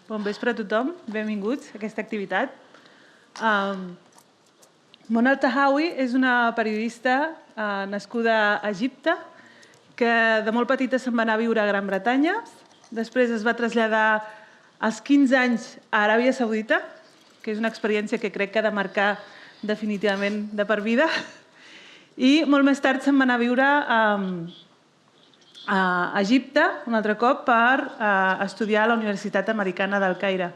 Bon vespre a tothom, benvinguts a aquesta activitat. Eltahawy és una periodista nascuda a Egipte que de molt petita se'n va anar a viure a Gran Bretanya, després es va traslladar als 15 anys a Aràbia Saudita, que és una experiència que crec que ha de marcar definitivament de per vida, i molt més tard se'n va anar a viure a Egipte, un altre cop, per estudiar a la Universitat Americana del Caire.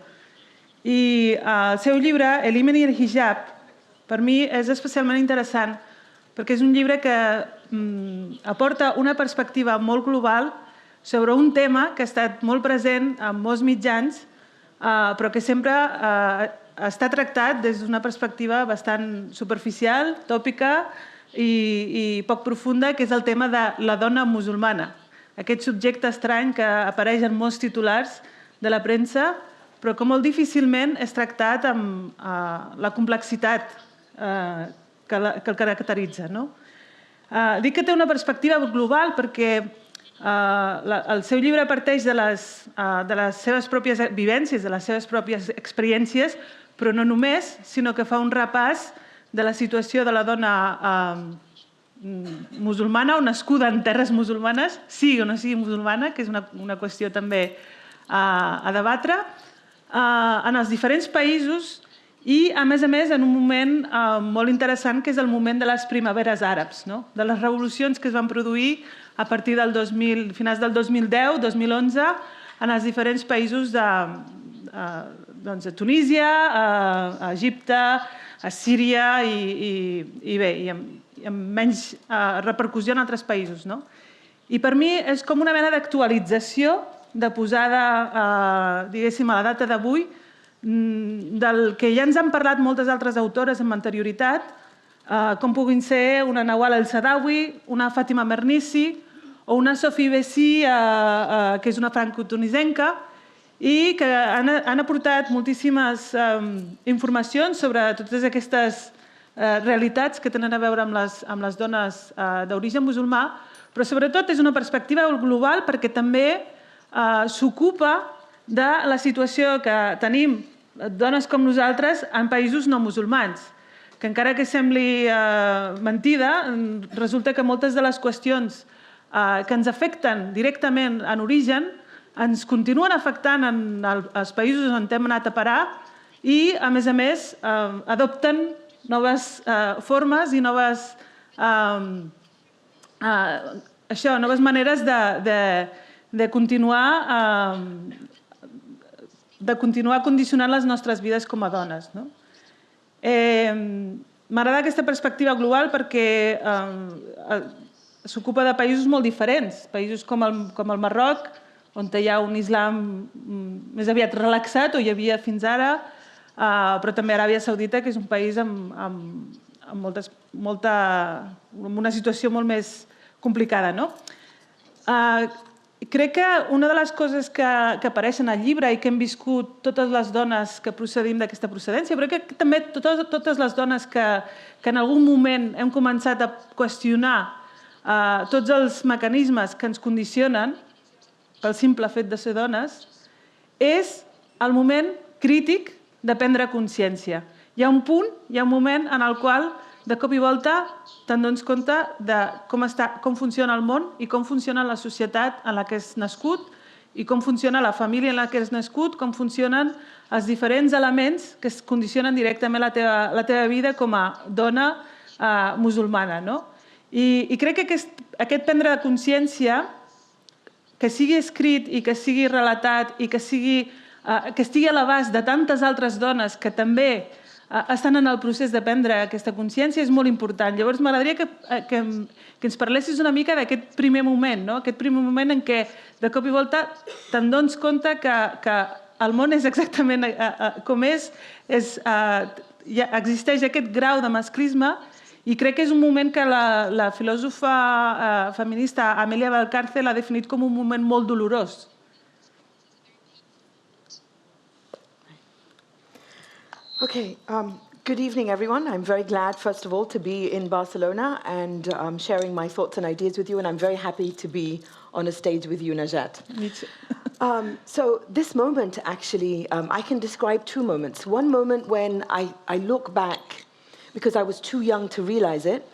I el seu llibre, El Hijab, per mi és especialment interessant perquè és un llibre que aporta una perspectiva molt global sobre un tema que ha estat molt present en molts mitjans, però que sempre està tractat des d'una perspectiva bastant superficial, tòpica i poc profunda, que és el tema de la dona musulmana. Aquest subjecte estrany que apareix en molts titulars de la premsa, però que molt difícilment és tractat amb la complexitat que el caracteritza. Dic que té una perspectiva global perquè el seu llibre parteix de les seves pròpies vivències, de les seves pròpies experiències, però no només, sinó que fa un repàs de la situació de la dona musulmana o nascuda en terres musulmanes, sigui o no sigui musulmana, que és una qüestió també a debatre, en els diferents països i, a més, en un moment molt interessant, que és el moment de les primaveres àrabs, de les revolucions que es van produir a partir del finals del 2010-2011 en els diferents països de Tunísia, a Egipte, a Síria i amb menys repercussió en altres països. I per mi és com una mena d'actualització, de posada, diguéssim, a la data d'avui, del que ja ens han parlat moltes altres autores amb anterioritat, com puguin ser una Nawal El-Saadawi, una Fàtima Mernissi o una Sophie Bessi, que és una franco-tunisenca, i que han aportat moltíssimes informacions sobre totes aquestes realitats que tenen a veure amb les dones d'origen musulmà, però sobretot és una perspectiva global perquè també s'ocupa de la situació que tenim dones com nosaltres en països no musulmans, que encara que sembli mentida, resulta que moltes de les qüestions que ens afecten directament en origen ens continuen afectant en els països on hem anat a parar i, a més, adopten noves formes i noves maneres de continuar condicionant les nostres vides com a dones. M'agrada aquesta perspectiva global perquè s'ocupa de països molt diferents, països com el Marroc, on hi ha un islam més aviat relaxat, o hi havia fins ara, però també Aràbia Saudita, que és un país amb una situació molt més complicada. Crec que una de les coses que apareixen al llibre i que hem viscut totes les dones que procedim d'aquesta procedència, però crec que també totes les dones que en algun moment hem començat a qüestionar tots els mecanismes que ens condicionen pel simple fet de ser dones, és el moment crític de prendre consciència. Hi ha un punt, hi ha un moment en el qual, de cop i volta, te'n dones compte de com funciona el món i com funciona la societat en la que has nascut i com funciona la família en la que has nascut, com funcionen els diferents elements que es condicionen directament la teva vida com a dona musulmana. I crec que aquest prendre de consciència, que sigui escrit i que sigui relatat i que estigui a l'abast de tantes altres dones que també estan en el procés de prendre aquesta consciència, és molt important. Llavors, m'agradaria que ens parlessis una mica d'aquest primer moment, aquest primer moment en què, de cop i volta, te'n dones compte que el món és exactament com és, existeix aquest grau de masclisme, i crec que és un moment que la filòsofa feminista Amelia Valcárcel ha definit com un moment molt dolorós. Okay, good evening, everyone. I'm very glad, first of all, to be in Barcelona and sharing my thoughts and ideas with you, and I'm very happy to be on a stage with you, Najat. Me too. So this moment, actually, I can describe two moments. One moment when I look back because I was too young to realize it,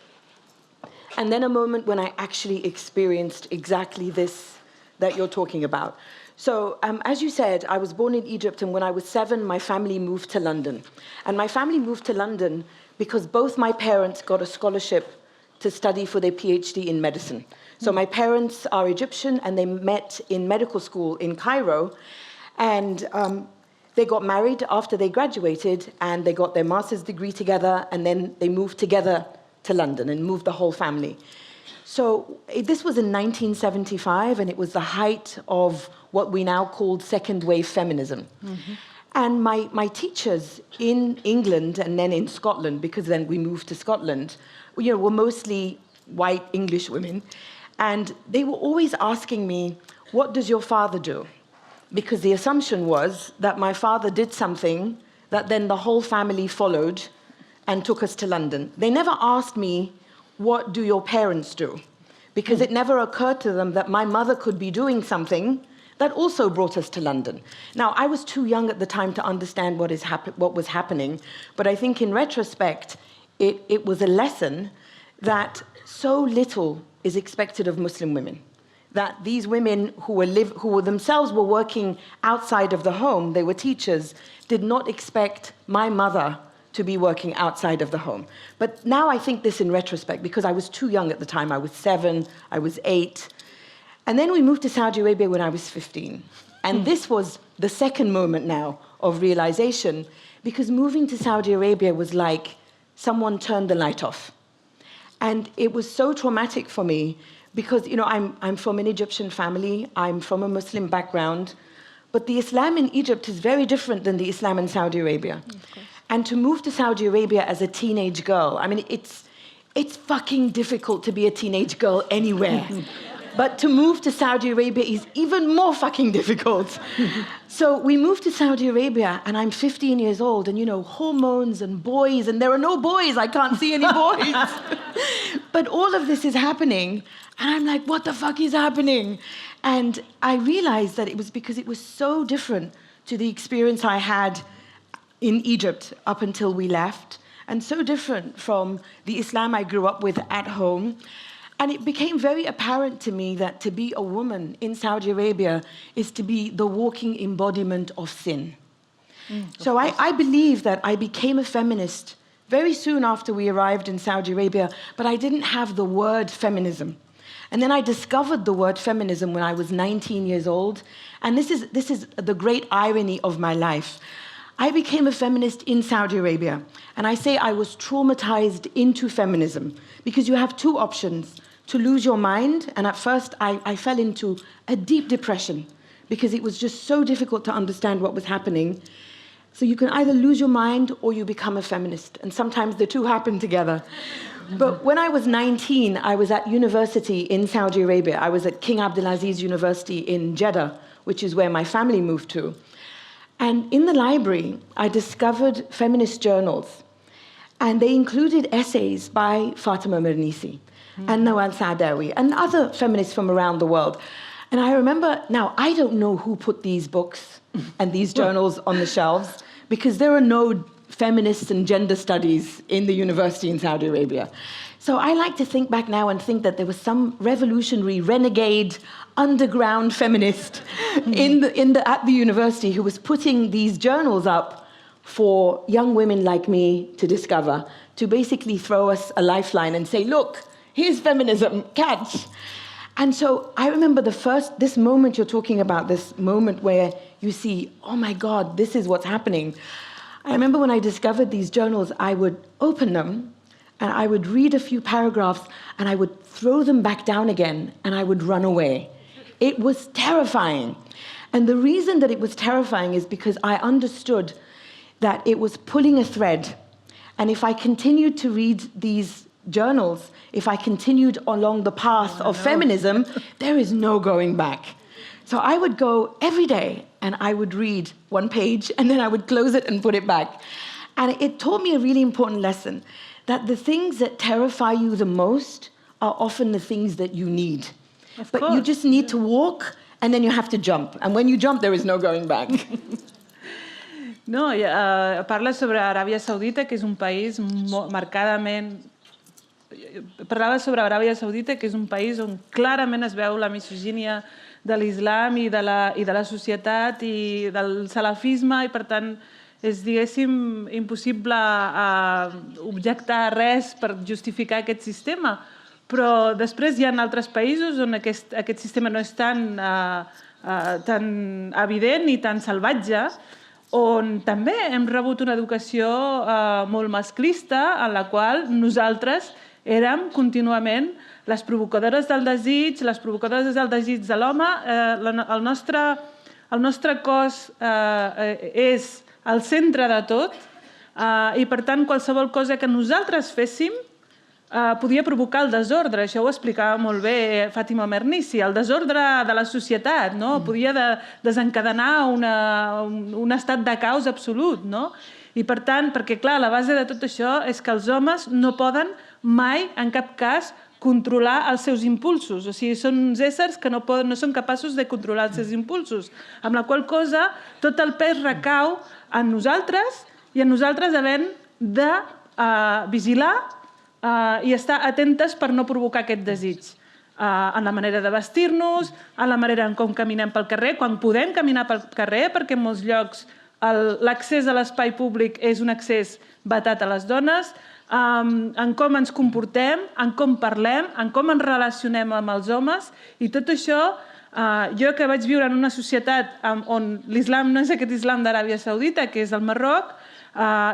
and then a moment when I actually experienced exactly this that you're talking about. So, as you said, I was born in Egypt, and when I was 7, my family moved to London. And my family moved to London because both my parents got a scholarship to study for their PhD in medicine. So my parents are Egyptian, and they met in medical school in Cairo, and they got married after they graduated, and they got their master's degree together, and then they moved together to London and moved the whole family. So this was in 1975, and it was the height of what we now call second wave feminism. Mm-hmm. And my teachers in England and then in Scotland, because then we moved to Scotland, were mostly white English women. And they were always asking me, what does your father do? Because the assumption was that my father did something that then the whole family followed and took us to London. They never asked me, what do your parents do? Because it never occurred to them that my mother could be doing something that also brought us to London. Now, I was too young at the time to understand what was happening, but I think in retrospect, it was a lesson that so little is expected of Muslim women. That these women who themselves were working outside of the home, they were teachers, did not expect my mother to be working outside of the home. But now I think this in retrospect, because I was too young at the time. I was 7, I was 8. And then we moved to Saudi Arabia when I was 15. And this was the second moment now of realization, because moving to Saudi Arabia was like someone turned the light off. And it was so traumatic for me because, I'm from an Egyptian family, I'm from a Muslim background, but the Islam in Egypt is very different than the Islam in Saudi Arabia. And to move to Saudi Arabia as a teenage girl, it's fucking difficult to be a teenage girl anywhere. But to move to Saudi Arabia is even more fucking difficult. So we moved to Saudi Arabia, and I'm 15 years old, and hormones and boys, and there are no boys, I can't see any boys. But all of this is happening, and I'm like, what the fuck is happening? And I realized that it was because it was so different to the experience I had in Egypt up until we left, and so different from the Islam I grew up with at home. And it became very apparent to me that to be a woman in Saudi Arabia is to be the walking embodiment of sin. So I believe that I became a feminist very soon after we arrived in Saudi Arabia, but I didn't have the word feminism. And then I discovered the word feminism when I was 19 years old. And this is the great irony of my life. I became a feminist in Saudi Arabia. And I say I was traumatized into feminism because you have two options: to lose your mind. And at first I fell into a deep depression because it was just so difficult to understand what was happening. So you can either lose your mind or you become a feminist. And sometimes the two happen together. But when I was 19, I was at university in Saudi Arabia. I was at King Abdulaziz University in Jeddah, which is where my family moved to. And in the library, I discovered feminist journals. And they included essays by Fatima Mernissi and Nawal Saadawi and other feminists from around the world. And I remember, now, I don't know who put these books and these journals on the shelves, because there are no feminists and gender studies in the university in Saudi Arabia. So I like to think back now and think that there was some revolutionary, renegade, underground feminist at the university who was putting these journals up for young women like me to discover, to basically throw us a lifeline and say, look, here's feminism, catch. And so I remember this moment you're talking about, this moment where you see, oh my God, this is what's happening. I remember when I discovered these journals, I would open them and I would read a few paragraphs and I would throw them back down again and I would run away. It was terrifying. And the reason that it was terrifying is because I understood that it was pulling a thread. And if I continued to read these journals, if I continued along the path of feminism, there is no going back. So I would go every day and I would read one page and then I would close it and put it back. And it taught me a really important lesson, that the things that terrify you the most are often the things that you need. But you just need to walk and then you have to jump. And when you jump, there is no going back. No, parla sobre Aràbia Saudita, que és un país marcadament... Parlava sobre Aràbia Saudita, que és un país on clarament es veu la misogínia de l'islam i de la societat i del salafisme, i per tant és, diguéssim, impossible objectar res per justificar aquest sistema. Però després hi ha altres països on aquest sistema no és tan evident ni tan salvatge, on també hem rebut una educació molt masclista, en la qual nosaltres érem contínuament les provocadores del desig, les provocadores del desig de l'home. El nostre cos és al centre de tot, i per tant qualsevol cosa que nosaltres féssim podia provocar el desordre. Això ho explicava molt bé Fàtima Mernissi, el desordre de la societat, no? Podia desencadenar un estat de caos absolut, no? I per tant, perquè clar, la base de tot això és que els homes no poden mai, en cap cas, controlar els seus impulsos. O sigui, són uns éssers que no són capaços de controlar els seus impulsos. Amb la qual cosa, tot el pes recau en nosaltres i en nosaltres havent de vigilar i estar atentes per no provocar aquest desig. En la manera de vestir-nos, en la manera en com caminem pel carrer, quan podem caminar pel carrer, perquè en molts llocs l'accés a l'espai públic és un accés vetat a les dones, en com ens comportem, en com parlem, en com ens relacionem amb els homes, i tot això, jo que vaig viure en una societat on l'islam no és aquest islam d'Aràbia Saudita, que és el Marroc,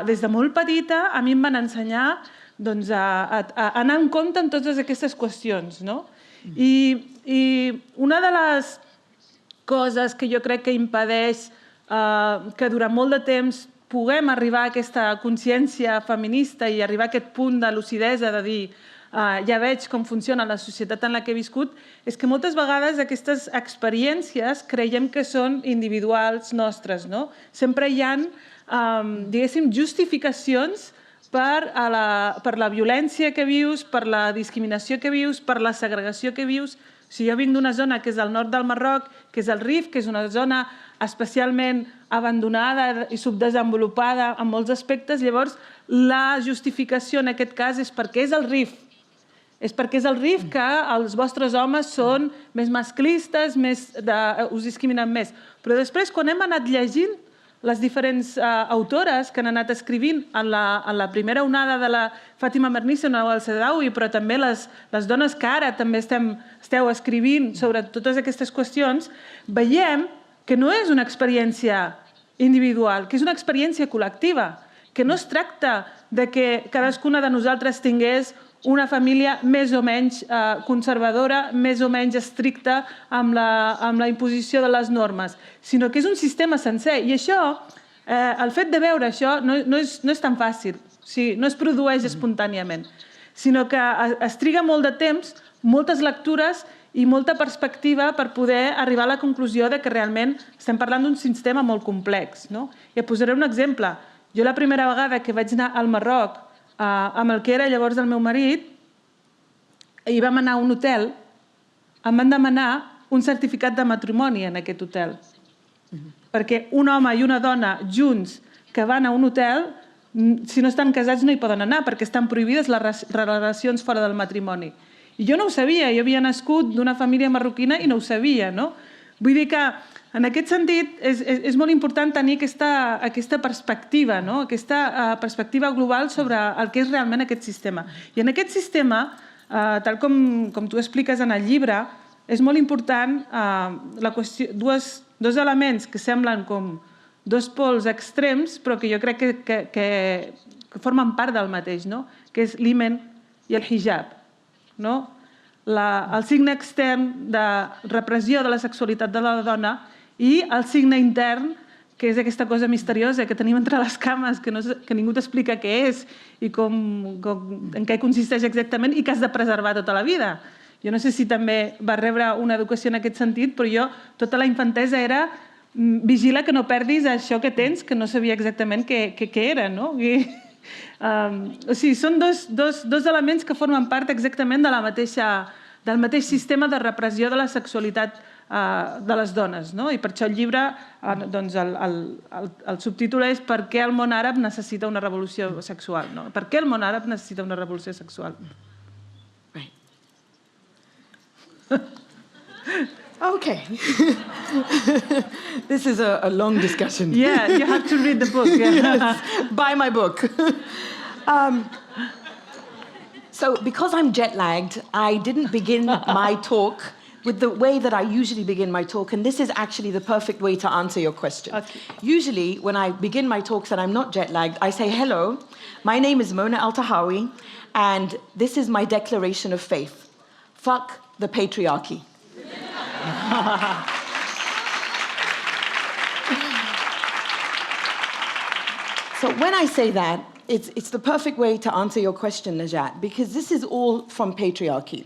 des de molt petita a mi em van ensenyar a anar en compte en totes aquestes qüestions. I una de les coses que jo crec que impedeix que durant molt de temps puguem arribar a aquesta consciència feminista i arribar a aquest punt de lucidesa de dir ja veig com funciona la societat en la que he viscut, és que moltes vegades aquestes experiències creiem que són individuals nostres. Sempre hi ha, diguéssim, justificacions per la violència que vius, per la discriminació que vius, per la segregació que vius. Si jo vinc d'una zona que és al nord del Marroc, que és el Rif, que és una zona especialment abandonada i subdesenvolupada en molts aspectes, llavors la justificació en aquest cas és perquè és el Rif. És perquè és el Rif que els vostres homes són més masclistes, us discriminen més. Però després, quan hem anat llegint les diferents autores que han anat escrivint en la primera onada de la Fàtima Mernissi o Eltahawy, però també les dones que ara també esteu escrivint sobre totes aquestes qüestions, veiem que no és una experiència individual, que és una experiència col·lectiva, que no es tracta de que cadascuna de nosaltres tingués una família més o menys conservadora, més o menys estricta amb la imposició de les normes, sinó que és un sistema sencer. I això, el fet de veure això, no és tan fàcil, no es produeix espontàniament, sinó que es triga molt de temps, moltes lectures i molta perspectiva per poder arribar a la conclusió de que realment estem parlant d'un sistema molt complex. I et posaré un exemple. Jo la primera vegada que vaig anar al Marroc amb el que era llavors el meu marit, i vam anar a un hotel, em van demanar un certificat de matrimoni en aquest hotel. Perquè un home i una dona junts que van a un hotel, si no estan casats no hi poden anar, perquè estan prohibides les relacions fora del matrimoni. I jo no ho sabia, jo havia nascut d'una família marroquina i no ho sabia. Vull dir que en aquest sentit és molt important tenir aquesta perspectiva, aquesta perspectiva global sobre el que és realment aquest sistema. I en aquest sistema, tal com tu expliques en el llibre, és molt important dos elements que semblen com dos pols extrems, però que jo crec que formen part del mateix, que és l'himen i el hijab. El signe extern de repressió de la sexualitat de la dona i el signe intern, que és aquesta cosa misteriosa que tenim entre les cames, que ningú t'explica què és i en què consisteix exactament i que has de preservar tota la vida. Jo no sé si també vas rebre una educació en aquest sentit, però jo tota la infantesa era vigila que no perdis això que tens, que no sabia exactament què era. O sigui, són dos elements que formen part exactament del mateix sistema de repressió de la sexualitat de les dones, no? I per això el llibre, doncs el subtítol és Per què el món àrab necessita una revolució sexual, no? Per què el món àrab necessita una revolució sexual? Right. Okay. This is a long discussion. Yeah, you have to read the book. Yeah. Yes, buy my book. So because I'm jet-lagged, I didn't begin my talk with the way that I usually begin my talk, and this is actually the perfect way to answer your question. Okay. Usually, when I begin my talks and I'm not jet-lagged, I say, hello, my name is Mona Eltahawy, and this is my declaration of faith. Fuck the patriarchy. So when I say that, it's the perfect way to answer your question, Najat, because this is all from patriarchy.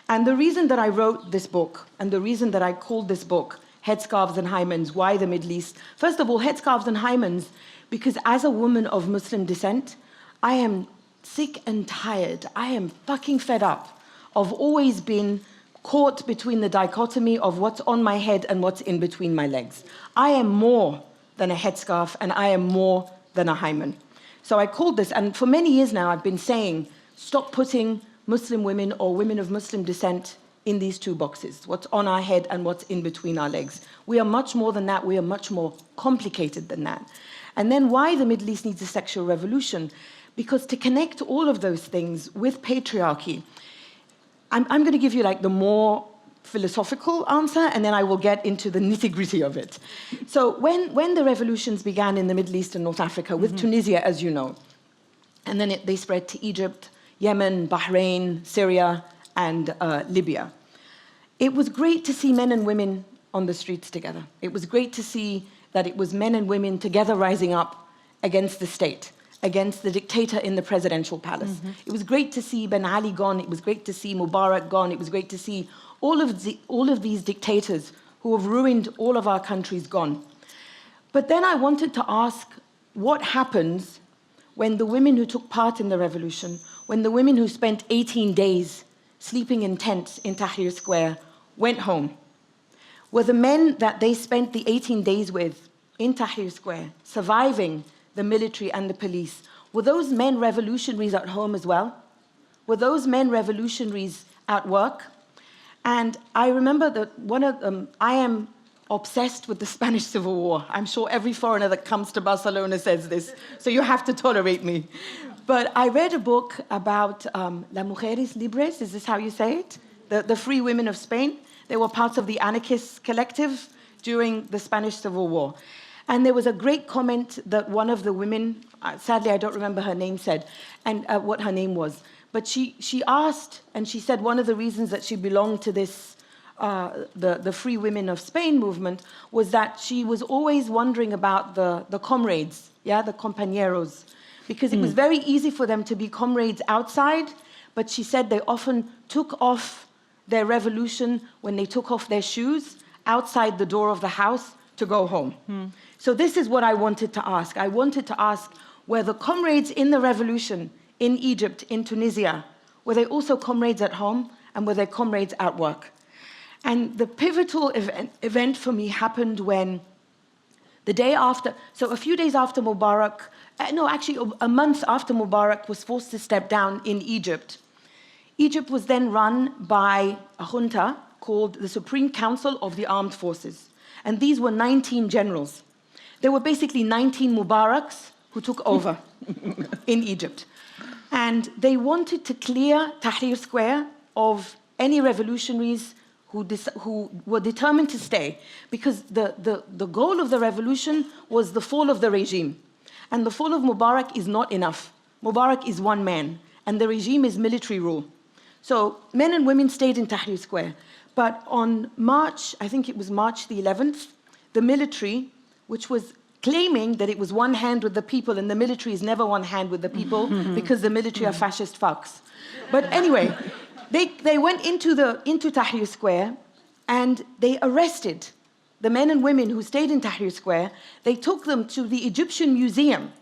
And the reason that I wrote this book, and the reason that I called this book Headscarves and Hymens, Why the Middle East? First of all, Headscarves and Hymens, because as a woman of Muslim descent, I am sick and tired. I am fucking fed up of always being caught between the dichotomy of what's on my head and what's in between my legs. I am more than a headscarf, and I am more than a hymen. So I called this, and for many years now I've been saying, stop putting Muslim women or women of Muslim descent in these two boxes, what's on our head and what's in between our legs. We are much more than that. We are much more complicated than that. And then why the Middle East needs a sexual revolution? Because to connect all of those things with patriarchy, I'm going to give you like the more philosophical answer, and then I will get into the nitty-gritty of it. So when the revolutions began in the Middle East and North Africa, with Tunisia, as you know, and then they spread to Egypt, Yemen, Bahrain, Syria, and Libya. It was great to see men and women on the streets together. It was great to see that it was men and women together rising up against the state, against the dictator in the presidential palace. It was great to see Ben Ali gone. It was great to see Mubarak gone. It was great to see all of these dictators who have ruined all of our countries gone. But then I wanted to ask, what happens when the women who took part in the revolution, when the women who spent 18 days sleeping in tents in Tahrir Square went home? Were the men that they spent the 18 days with in Tahrir Square, surviving the military and the police, were those men revolutionaries at home as well? Were those men revolutionaries at work? And I remember that I am obsessed with the Spanish Civil War. I'm sure every foreigner that comes to Barcelona says this, so you have to tolerate me. But I read a book about Las Mujeres Libres, is this how you say it? The free women of Spain. They were part of the anarchist collective during the Spanish Civil War. And there was a great comment that one of the women, sadly I don't remember her name, said, and what her name was. But she asked, and she said one of the reasons that she belonged to this, the Free Women of Spain movement, was that she was always wondering about the comrades, yeah, the compañeros, because it was very easy for them to be comrades outside, but she said they often took off their revolution when they took off their shoes outside the door of the house to go home. So this is what I wanted to ask. I wanted to ask, were the comrades in the revolution in Egypt, in Tunisia, were they also comrades at home, and were they comrades at work? And the pivotal event for me happened when the day after, so a few days after Mubarak, no, actually a month after Mubarak was forced to step down in Egypt, Egypt was then run by a junta called the Supreme Council of the Armed Forces. And these were 19 generals. There were basically 19 Mubaraks who took over in Egypt. And they wanted to clear Tahrir Square of any revolutionaries who were determined to stay, because the goal of the revolution was the fall of the regime. And the fall of Mubarak is not enough. Mubarak is one man, and the regime is military rule. So men and women stayed in Tahrir Square. But on March, I think it was March the 11th, the military, which was claiming that it was one hand with the people, and the military is never one hand with the people because the military are fascist fucks. But anyway, they went into Tahrir Square, and they arrested the men and women who stayed in Tahrir Square. They took them to the Egyptian Museum,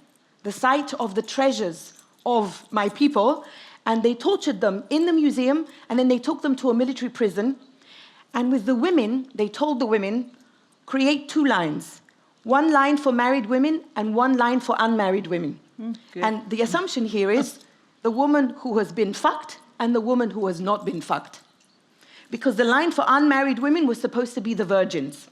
the site of the treasures of my people, and they tortured them in the museum, and then they took them to a military prison. And with the women, they told the women, create 2 lines. 1 line for married women and 1 line for unmarried women. And the assumption here is the woman who has been fucked and the woman who has not been fucked. Because the line for unmarried women was supposed to be the virgins.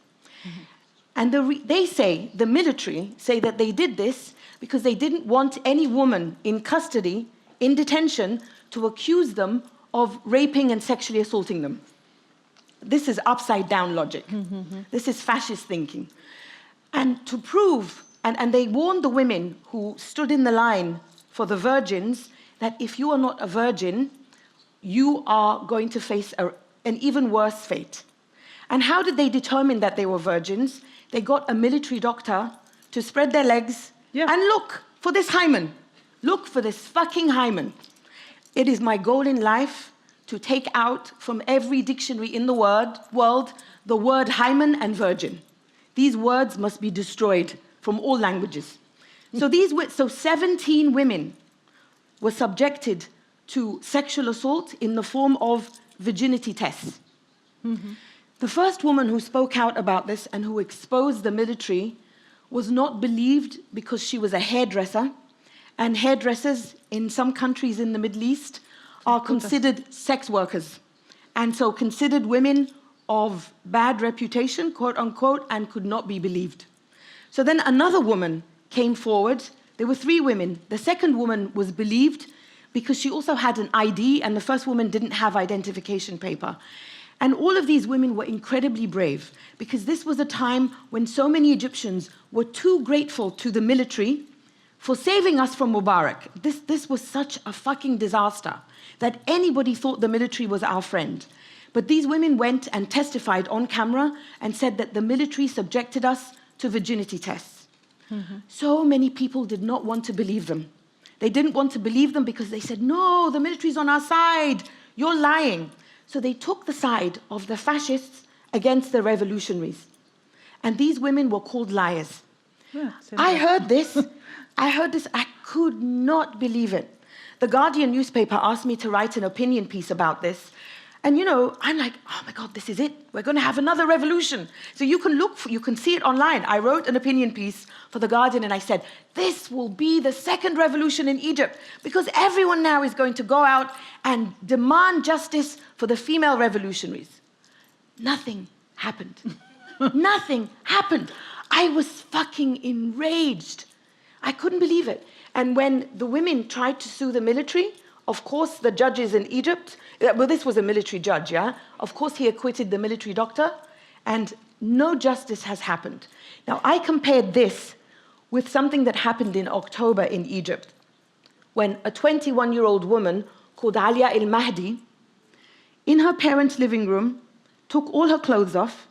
And they say, the military say that they did this because they didn't want any woman in custody, in detention, to accuse them of raping and sexually assaulting them. This is upside down logic. This is fascist thinking. And to prove, and they warned the women who stood in the line for the virgins that if you are not a virgin, you are going to face an even worse fate. And how did they determine that they were virgins? They got a military doctor to spread their legs and look for this hymen. Look for this fucking hymen. It is my goal in life to take out from every dictionary in the world the word hymen and virgin. These words must be destroyed from all languages. So 17 women were subjected to sexual assault in the form of virginity tests. The first woman who spoke out about this and who exposed the military was not believed because she was a hairdresser, and hairdressers in some countries in the Middle East are considered sex workers, and so considered women of bad reputation, quote unquote, and could not be believed. So then another woman came forward. There were 3 women. The second woman was believed because she also had an ID, and the first woman didn't have identification paper. And all of these women were incredibly brave because this was a time when so many Egyptians were too grateful to the military for saving us from Mubarak. This was such a fucking disaster that anybody thought the military was our friend. But these women went and testified on camera and said that the military subjected us to virginity tests. So many people did not want to believe them. They didn't want to believe them because they said, no, the military's on our side. You're lying. So they took the side of the fascists against the revolutionaries. And these women were called liars. I heard this. I could not believe it. The Guardian newspaper asked me to write an opinion piece about this. And you know, I'm like, oh my God, this is it. We're going to have another revolution. So you can see it online. I wrote an opinion piece for The Guardian and I said, this will be the second revolution in Egypt because everyone now is going to go out and demand justice for the female revolutionaries. Nothing happened. Nothing happened. I was fucking enraged. I couldn't believe it. And when the women tried to sue the military, of course, the judges in Egypt, well, this was a military judge, yeah? Of course, he acquitted the military doctor, and no justice has happened. Now, I compared this with something that happened in October in Egypt, when a 21-year-old woman called Alia El Mahdi, in her parents' living room, took all her clothes off.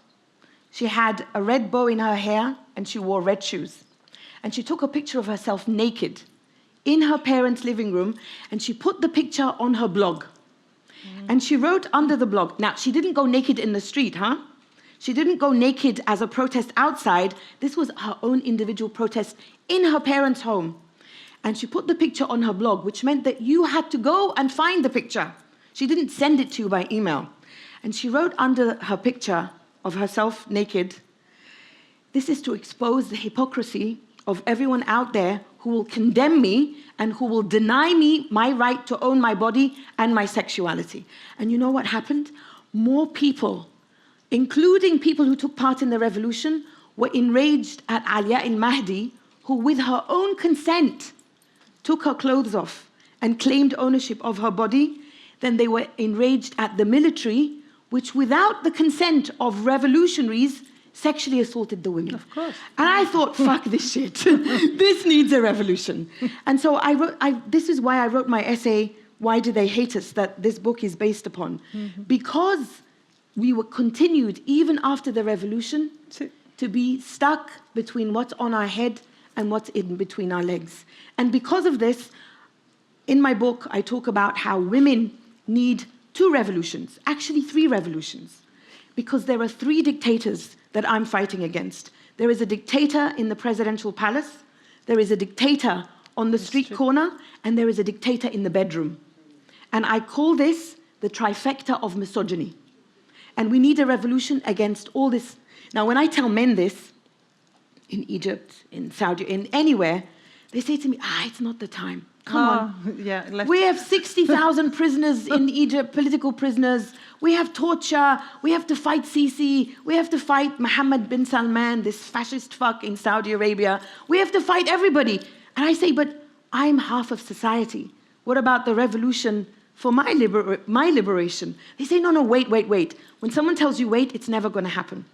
She had a red bow in her hair, and she wore red shoes. And she took a picture of herself naked in her parents' living room, and she put the picture on her blog. And she wrote under the blog, now, she didn't go naked in the street, huh? She didn't go naked as a protest outside. This was her own individual protest in her parents' home. And she put the picture on her blog, which meant that you had to go and find the picture. She didn't send it to you by email. And she wrote under her picture of herself naked, this is to expose the hypocrisy of everyone out there who will condemn me and who will deny me my right to own my body and my sexuality. And you know what happened? More people, including people who took part in the revolution, were enraged at Alia El Mahdi, who with her own consent took her clothes off and claimed ownership of her body, than they were enraged at the military, which without the consent of revolutionaries sexually assaulted the women. Of course. And I thought, fuck this shit. This needs a revolution. And so this is why I wrote my essay, Why Do They Hate Us?, that this book is based upon. Because we were continued, even after the revolution, to be stuck between what's on our head and what's in between our legs. And because of this, in my book, I talk about how women need 2 revolutions, actually 3 revolutions, because there are 3 dictators that I'm fighting against. There is a dictator in the presidential palace, there is a dictator on the street corner, and there is a dictator in the bedroom. And I call this the trifecta of misogyny. And we need a revolution against all this. Now, when I tell men this, in Egypt, in Saudi, in anywhere, they say to me, it's not the time. Come on. Yeah, we have 60,000 prisoners in Egypt, political prisoners. We have torture. We have to fight Sisi. We have to fight Mohammed bin Salman, this fascist fuck in Saudi Arabia. We have to fight everybody. And I say, but I'm half of society. What about the revolution for my liberation? They say, no, wait. When someone tells you wait, it's never going to happen.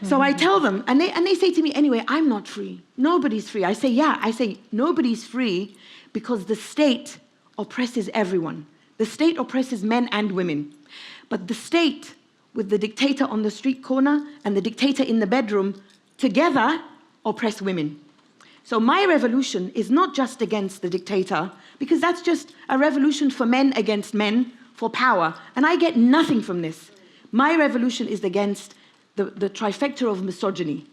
So I tell them, and they say to me, anyway, I'm not free. Nobody's free. I say, nobody's free because the state oppresses everyone. The state oppresses men and women. But the state, with the dictator on the street corner and the dictator in the bedroom, together oppress women. So my revolution is not just against the dictator, because that's just a revolution for men against men for power. And I get nothing from this. My revolution is against the trifecta of misogyny.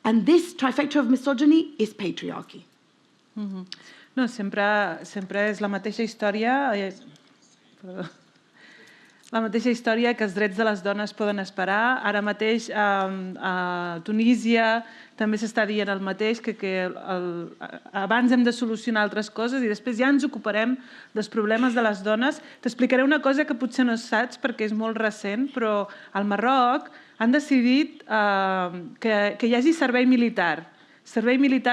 And this trifecta of misogyny is patriarchy. No, sempre és la mateixa història... La mateixa història que els drets de les dones poden esperar. Ara mateix a Tunísia també s'està dient el mateix, que abans hem de solucionar altres coses i després ja ens ocuparem dels problemes de les dones. T'explicaré una cosa que potser no saps perquè és molt recent, però al Marroc han decidit que hi hagi servei militar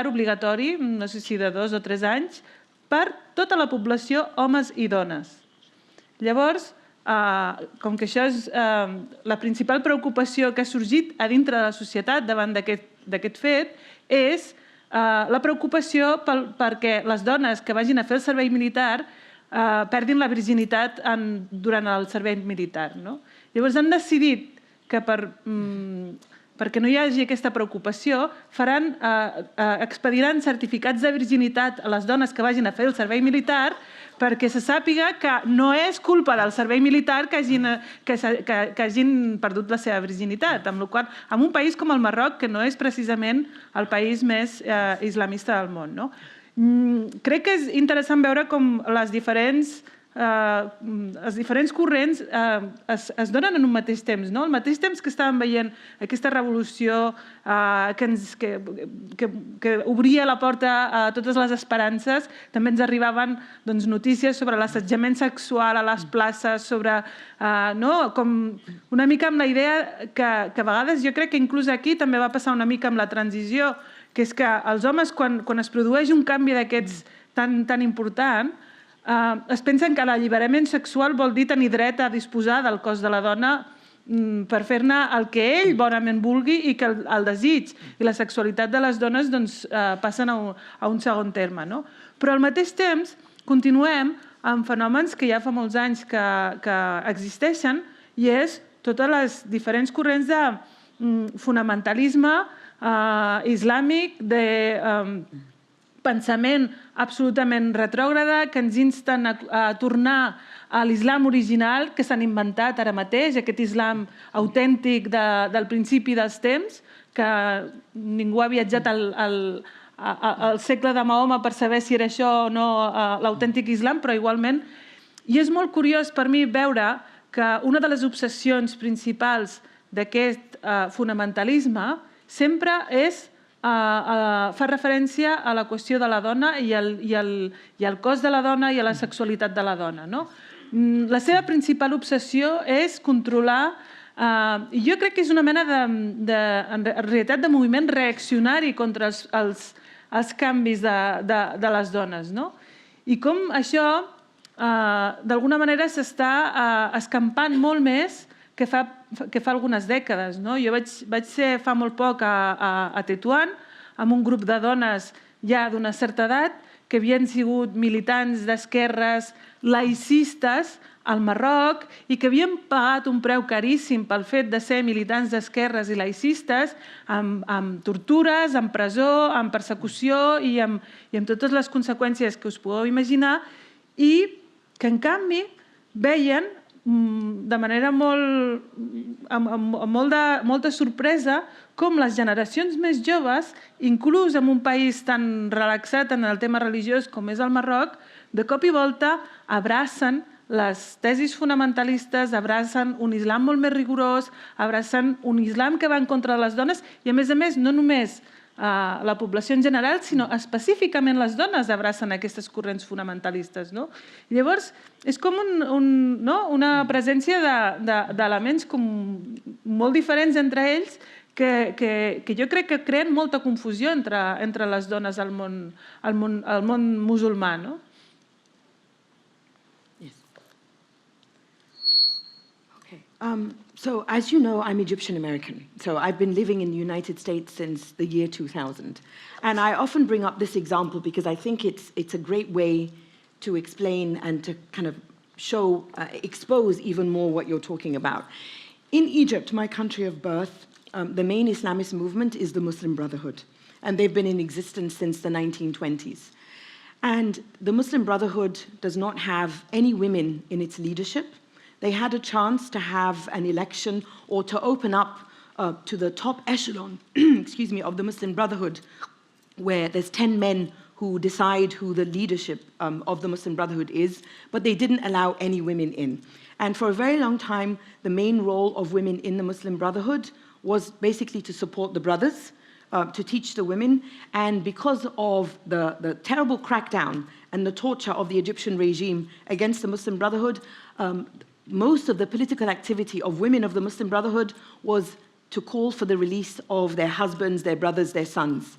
obligatori, no sé si de 2 o 3 anys, per tota la població, homes i dones. Llavors, com que això és la principal preocupació que ha sorgit a dintre de la societat davant d'aquest fet, és la preocupació perquè les dones que vagin a fer el servei militar perdin la virginitat durant el servei militar. Llavors han decidit que perquè no hi hagi aquesta preocupació, expediran certificats de virginitat a les dones que vagin a fer el servei militar perquè se sàpiga que no és culpa del servei militar que hagin perdut la seva virginitat. Amb la qual cosa, en un país com el Marroc, que no és precisament el país més islamista del món. Crec que és interessant veure com els diferents corrents es donen en un mateix temps. Al mateix temps que estàvem veient aquesta revolució que obria la porta a totes les esperances, també ens arribaven notícies sobre l'assetjament sexual a les places, una mica amb la idea que a vegades jo crec que inclús aquí també va passar una mica amb la transició, que és que els homes, quan es produeix un canvi d'aquests tan important, es pensen que l'alliberament sexual vol dir tenir dret a disposar del cos de la dona per fer-ne el que ell bonament vulgui i que el desig i la sexualitat de les dones passen a un segon terme. Però al mateix temps continuem amb fenòmens que ja fa molts anys que existeixen i és totes les diferents corrents de fonamentalisme islàmic, de pensament absolutament retrògrada, que ens insten a tornar a l'islam original que s'han inventat ara mateix, aquest islam autèntic del principi dels temps, que ningú ha viatjat al segle de Mahoma per saber si era això o no l'autèntic islam, però igualment. I és molt curiós per mi veure que una de les obsessions principals d'aquest fonamentalisme sempre fa referència a la qüestió de la dona i al cos de la dona i a la sexualitat de la dona. La seva principal obsessió és controlar, i jo crec que és una mena en realitat de moviment reaccionari contra els canvis de les dones. I com això, d'alguna manera, s'està escampant molt més que fa algunes dècades. Jo vaig ser fa molt poc a Tetuan amb un grup de dones ja d'una certa edat que havien sigut militants d'esquerres laïcistes al Marroc i que havien pagat un preu caríssim pel fet de ser militants d'esquerres i laïcistes amb tortures, amb presó, amb persecució i amb totes les conseqüències que us podeu imaginar, i que en canvi veien de manera amb molta sorpresa com les generacions més joves, inclús en un país tan relaxat en el tema religiós com és el Marroc, de cop i volta abracen les tesis fonamentalistes abracen un islam molt més rigorós, abracen un islam que va en contra de les dones i, a més, no només la població en general, sinó específicament les dones abracen aquestes corrents fonamentalistes. No? Llavors, és com una presència d'elements molt diferents entre ells que jo crec que creen molta confusió entre les dones al món musulmà. No? Yes. Okay. So, as you know, I'm Egyptian-American. So I've been living in the United States since the year 2000. And I often bring up this example because I think it's a great way to explain and to kind of show, expose even more what you're talking about. In Egypt, my country of birth, the main Islamist movement is the Muslim Brotherhood. And they've been in existence since the 1920s. And the Muslim Brotherhood does not have any women in its leadership. They had a chance to have an election or to open up to the top echelon of the Muslim Brotherhood, where there's 10 men who decide who the leadership of the Muslim Brotherhood is, but they didn't allow any women in. And for a very long time, the main role of women in the Muslim Brotherhood was basically to support the brothers, to teach the women, and because of the terrible crackdown and the torture of the Egyptian regime against the Muslim Brotherhood, most of the political activity of women of the Muslim Brotherhood was to call for the release of their husbands, their brothers, their sons.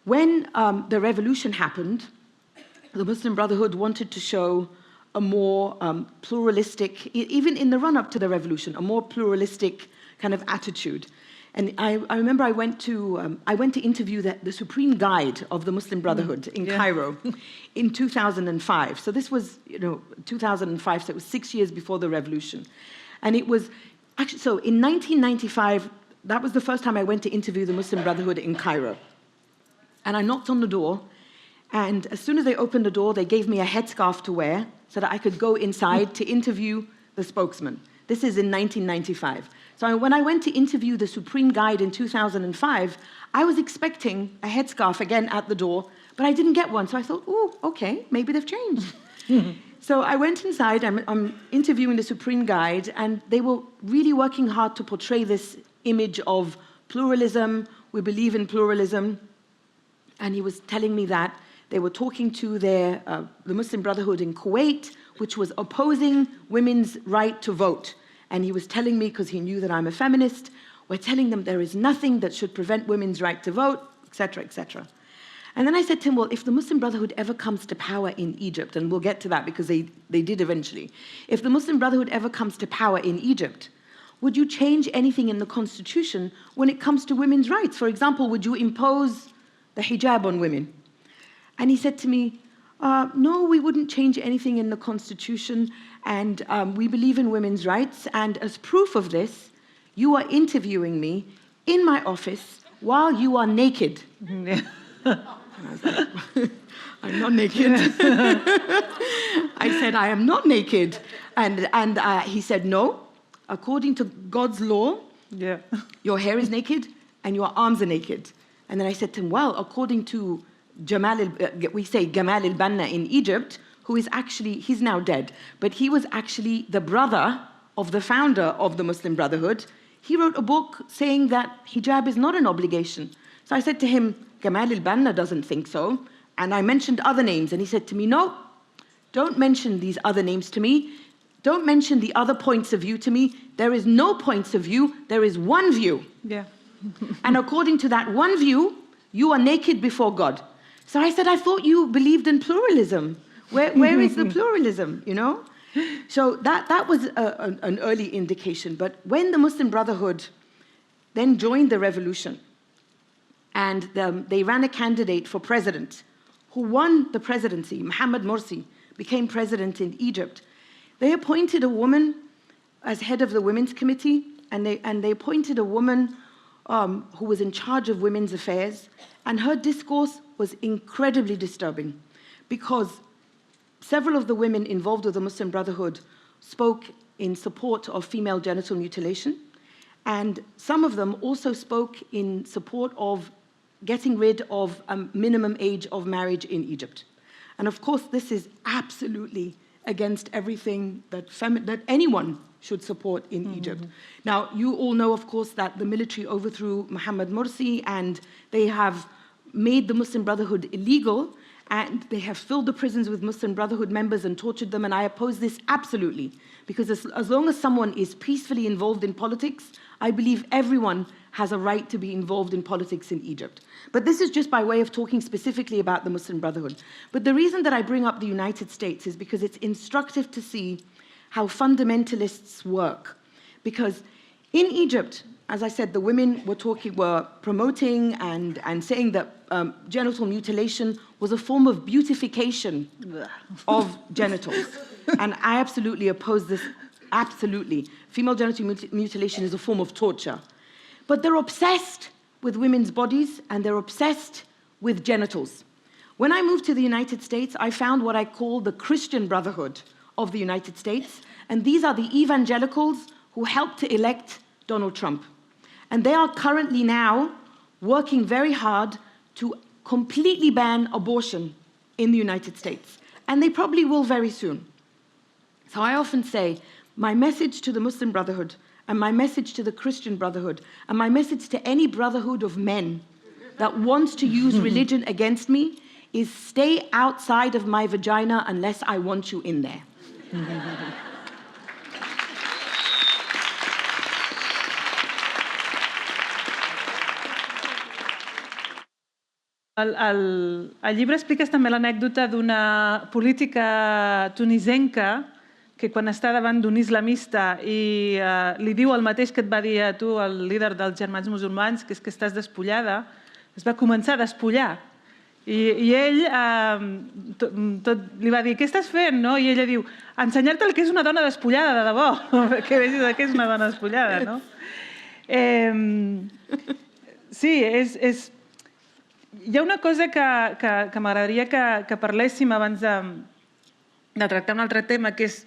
When the revolution happened, the Muslim Brotherhood wanted to show a more pluralistic, even in the run-up to the revolution, a more pluralistic kind of attitude. And I remember I went to interview the Supreme Guide of the Muslim Brotherhood in Cairo in 2005. So this was, 2005, so it was 6 years before the revolution. And it was, actually, so in 1995, that was the first time I went to interview the Muslim Brotherhood in Cairo. And I knocked on the door, and as soon as they opened the door, they gave me a headscarf to wear so that I could go inside to interview the spokesman. This is in 1995. So when I went to interview the Supreme Guide in 2005, I was expecting a headscarf again at the door, but I didn't get one. So I thought, oh, okay, maybe they've changed. So I went inside, I'm interviewing the Supreme Guide, and they were really working hard to portray this image of pluralism. We believe in pluralism. And he was telling me that they were talking to the Muslim Brotherhood in Kuwait, which was opposing women's right to vote. And he was telling me, because he knew that I'm a feminist, we're telling them there is nothing that should prevent women's right to vote, etc., etc. And then I said to him, well, if the Muslim Brotherhood ever comes to power in Egypt, and we'll get to that because they did eventually, if the Muslim Brotherhood ever comes to power in Egypt, would you change anything in the constitution when it comes to women's rights? For example, would you impose the hijab on women? And he said to me, no, we wouldn't change anything in the constitution, and we believe in women's rights, and as proof of this, you are interviewing me in my office while you are naked. And I was like, I'm not naked. I said, I am not naked. And he said, no, according to God's law, your hair is naked and your arms are naked. And then I said to him, well, according to we say Gamal al-Banna in Egypt, who is actually, he's now dead, but he was actually the brother of the founder of the Muslim Brotherhood. He wrote a book saying that hijab is not an obligation. So I said to him, Gamal al-Banna doesn't think so. And I mentioned other names, and he said to me, no, don't mention these other names to me. Don't mention the other points of view to me. There is no points of view, there is one view. Yeah. And according to that one view, you are naked before God. So I said, I thought you believed in pluralism. Where is the pluralism, So that was an early indication. But when the Muslim Brotherhood then joined the revolution, and they ran a candidate for president who won the presidency, Mohammed Morsi, became president in Egypt, they appointed a woman as head of the Women's Committee, and they appointed a woman who was in charge of women's affairs, and her discourse was incredibly disturbing because several of the women involved with the Muslim Brotherhood spoke in support of female genital mutilation, and some of them also spoke in support of getting rid of a minimum age of marriage in Egypt. And of course, this is absolutely against everything that anyone should support in Egypt. Now, you all know, of course, that the military overthrew Mohammed Morsi, and they have made the Muslim Brotherhood illegal, and they have filled the prisons with Muslim Brotherhood members and tortured them, and I oppose this absolutely, because as long as someone is peacefully involved in politics, I believe everyone has a right to be involved in politics in Egypt. But this is just by way of talking specifically about the Muslim Brotherhood. But the reason that I bring up the United States is because it's instructive to see how fundamentalists work. Because in Egypt, as I said, the women were promoting and saying that genital mutilation was a form of beautification of genitals. And I absolutely oppose this, absolutely. Female genital mutilation is a form of torture. But they're obsessed with women's bodies, and they're obsessed with genitals. When I moved to the United States, I found what I call the Christian Brotherhood of the United States, and these are the evangelicals who helped to elect Donald Trump. And they are currently now working very hard to completely ban abortion in the United States. And they probably will very soon. So I often say, my message to the Muslim Brotherhood, and my message to the Christian Brotherhood, and my message to any brotherhood of men that wants to use religion against me is stay outside of my vagina unless I want you in there. Al llibre expliques també l'anècdota d'una política tunisenca que quan està davant d'un islamista i li diu el mateix que et va dir a tu el líder dels germans musulmans, que és que estàs despullada, es va començar a despullar. I ell li va dir, què estàs fent? I ella diu, ensenyar-te el que és una dona despullada, de debò, que vegis el que és una dona despullada. Sí, hi ha una cosa que m'agradaria que parléssim abans de tractar un altre tema, que és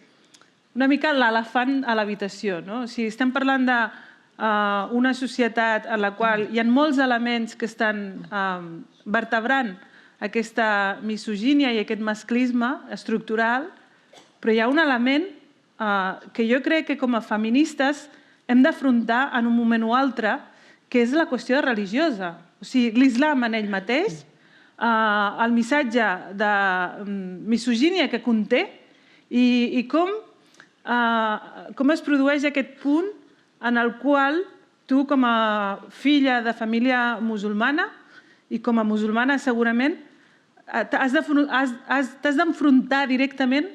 una mica l'elefant a l'habitació. Estem parlant d'una societat en la qual hi ha molts elements que estan vertebrant aquesta misogínia i aquest masclisme estructural, però hi ha un element que jo crec que com a feministes hem d'afrontar en un moment o altre, que és la qüestió religiosa. O sigui, l'islam en ell mateix, el missatge de misogínia que conté i com es produeix aquest punt en el qual tu, com a filla de família musulmana i com a musulmana segurament, t'has d'enfrontar directament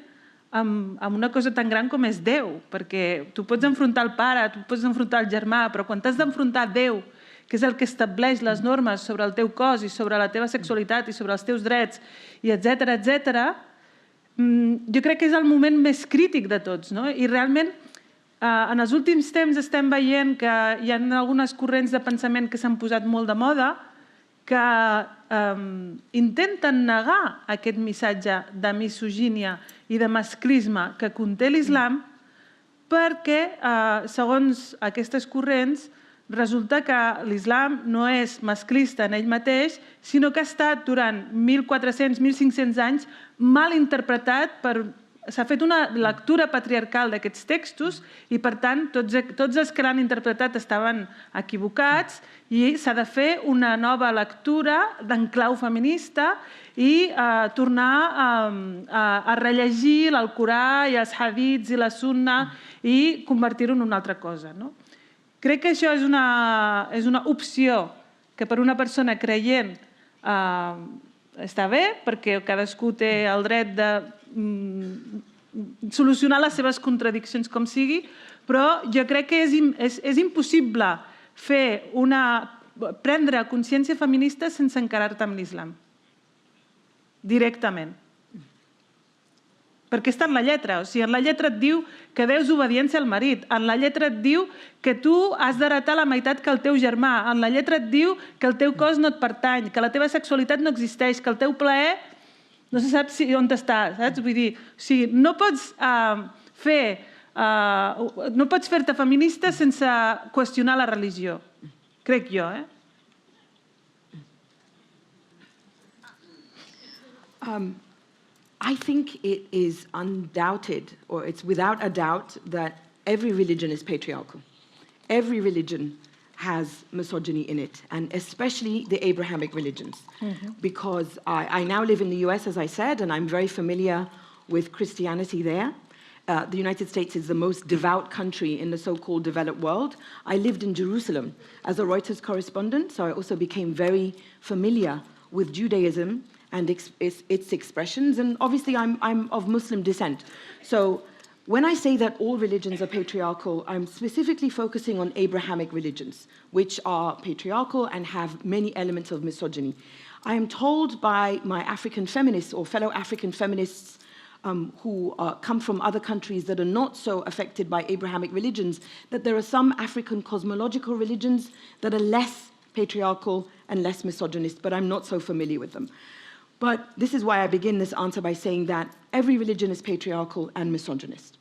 amb una cosa tan gran com és Déu, perquè tu pots enfrontar el pare, tu pots enfrontar el germà, però quan t'has d'enfrontar Déu, que és el que estableix les normes sobre el teu cos i sobre la teva sexualitat i sobre els teus drets, i etcètera, jo crec que és el moment més crític de tots. I realment, en els últims temps estem veient que hi ha algunes corrents de pensament que s'han posat molt de moda, que intenten negar aquest missatge de misogínia i de masclisme que conté l'islam, perquè, segons aquestes corrents, resulta que l'islam no és masclista en ell mateix, sinó que ha estat durant 1.400, 1.500 anys mal interpretat per... S'ha fet una lectura patriarcal d'aquests textos i, per tant, tots els que l'han interpretat estaven equivocats i s'ha de fer una nova lectura d'en clau feminista i tornar a rellegir l'Alcorà i els hadiths i la sunna i convertir-ho en una altra cosa. Crec que això és una opció que per una persona creient està bé, perquè cadascú té el dret de solucionar les seves contradiccions com sigui, però jo crec que és impossible prendre consciència feminista sense encarar-te amb l'islam. Directament. Perquè està en la lletra. O sigui, en la lletra et diu que deus obediència al marit. En la lletra et diu que tu has d'heretar la meitat que el teu germà. En la lletra et diu que el teu cos no et pertany, que la teva sexualitat no existeix, que el teu plaer no se sap on està, saps? Vull dir, o sigui, no pots fer-te feminista sense qüestionar la religió. Crec jo, I think it is undoubted, or it's without a doubt, that every religion is patriarchal. Every religion has misogyny in it, and especially the Abrahamic religions. Because I now live in the US, as I said, and I'm very familiar with Christianity there. The United States is the most devout country in the so-called developed world. I lived in Jerusalem as a Reuters correspondent, so I also became very familiar with Judaism and its expressions, and obviously I'm of Muslim descent. So when I say that all religions are patriarchal, I'm specifically focusing on Abrahamic religions, which are patriarchal and have many elements of misogyny. I am told by my African feminists or fellow African feminists who come from other countries that are not so affected by Abrahamic religions, that there are some African cosmological religions that are less patriarchal and less misogynist, but I'm not so familiar with them. But this is why I begin this answer by saying that every religion is patriarchal and misogynist.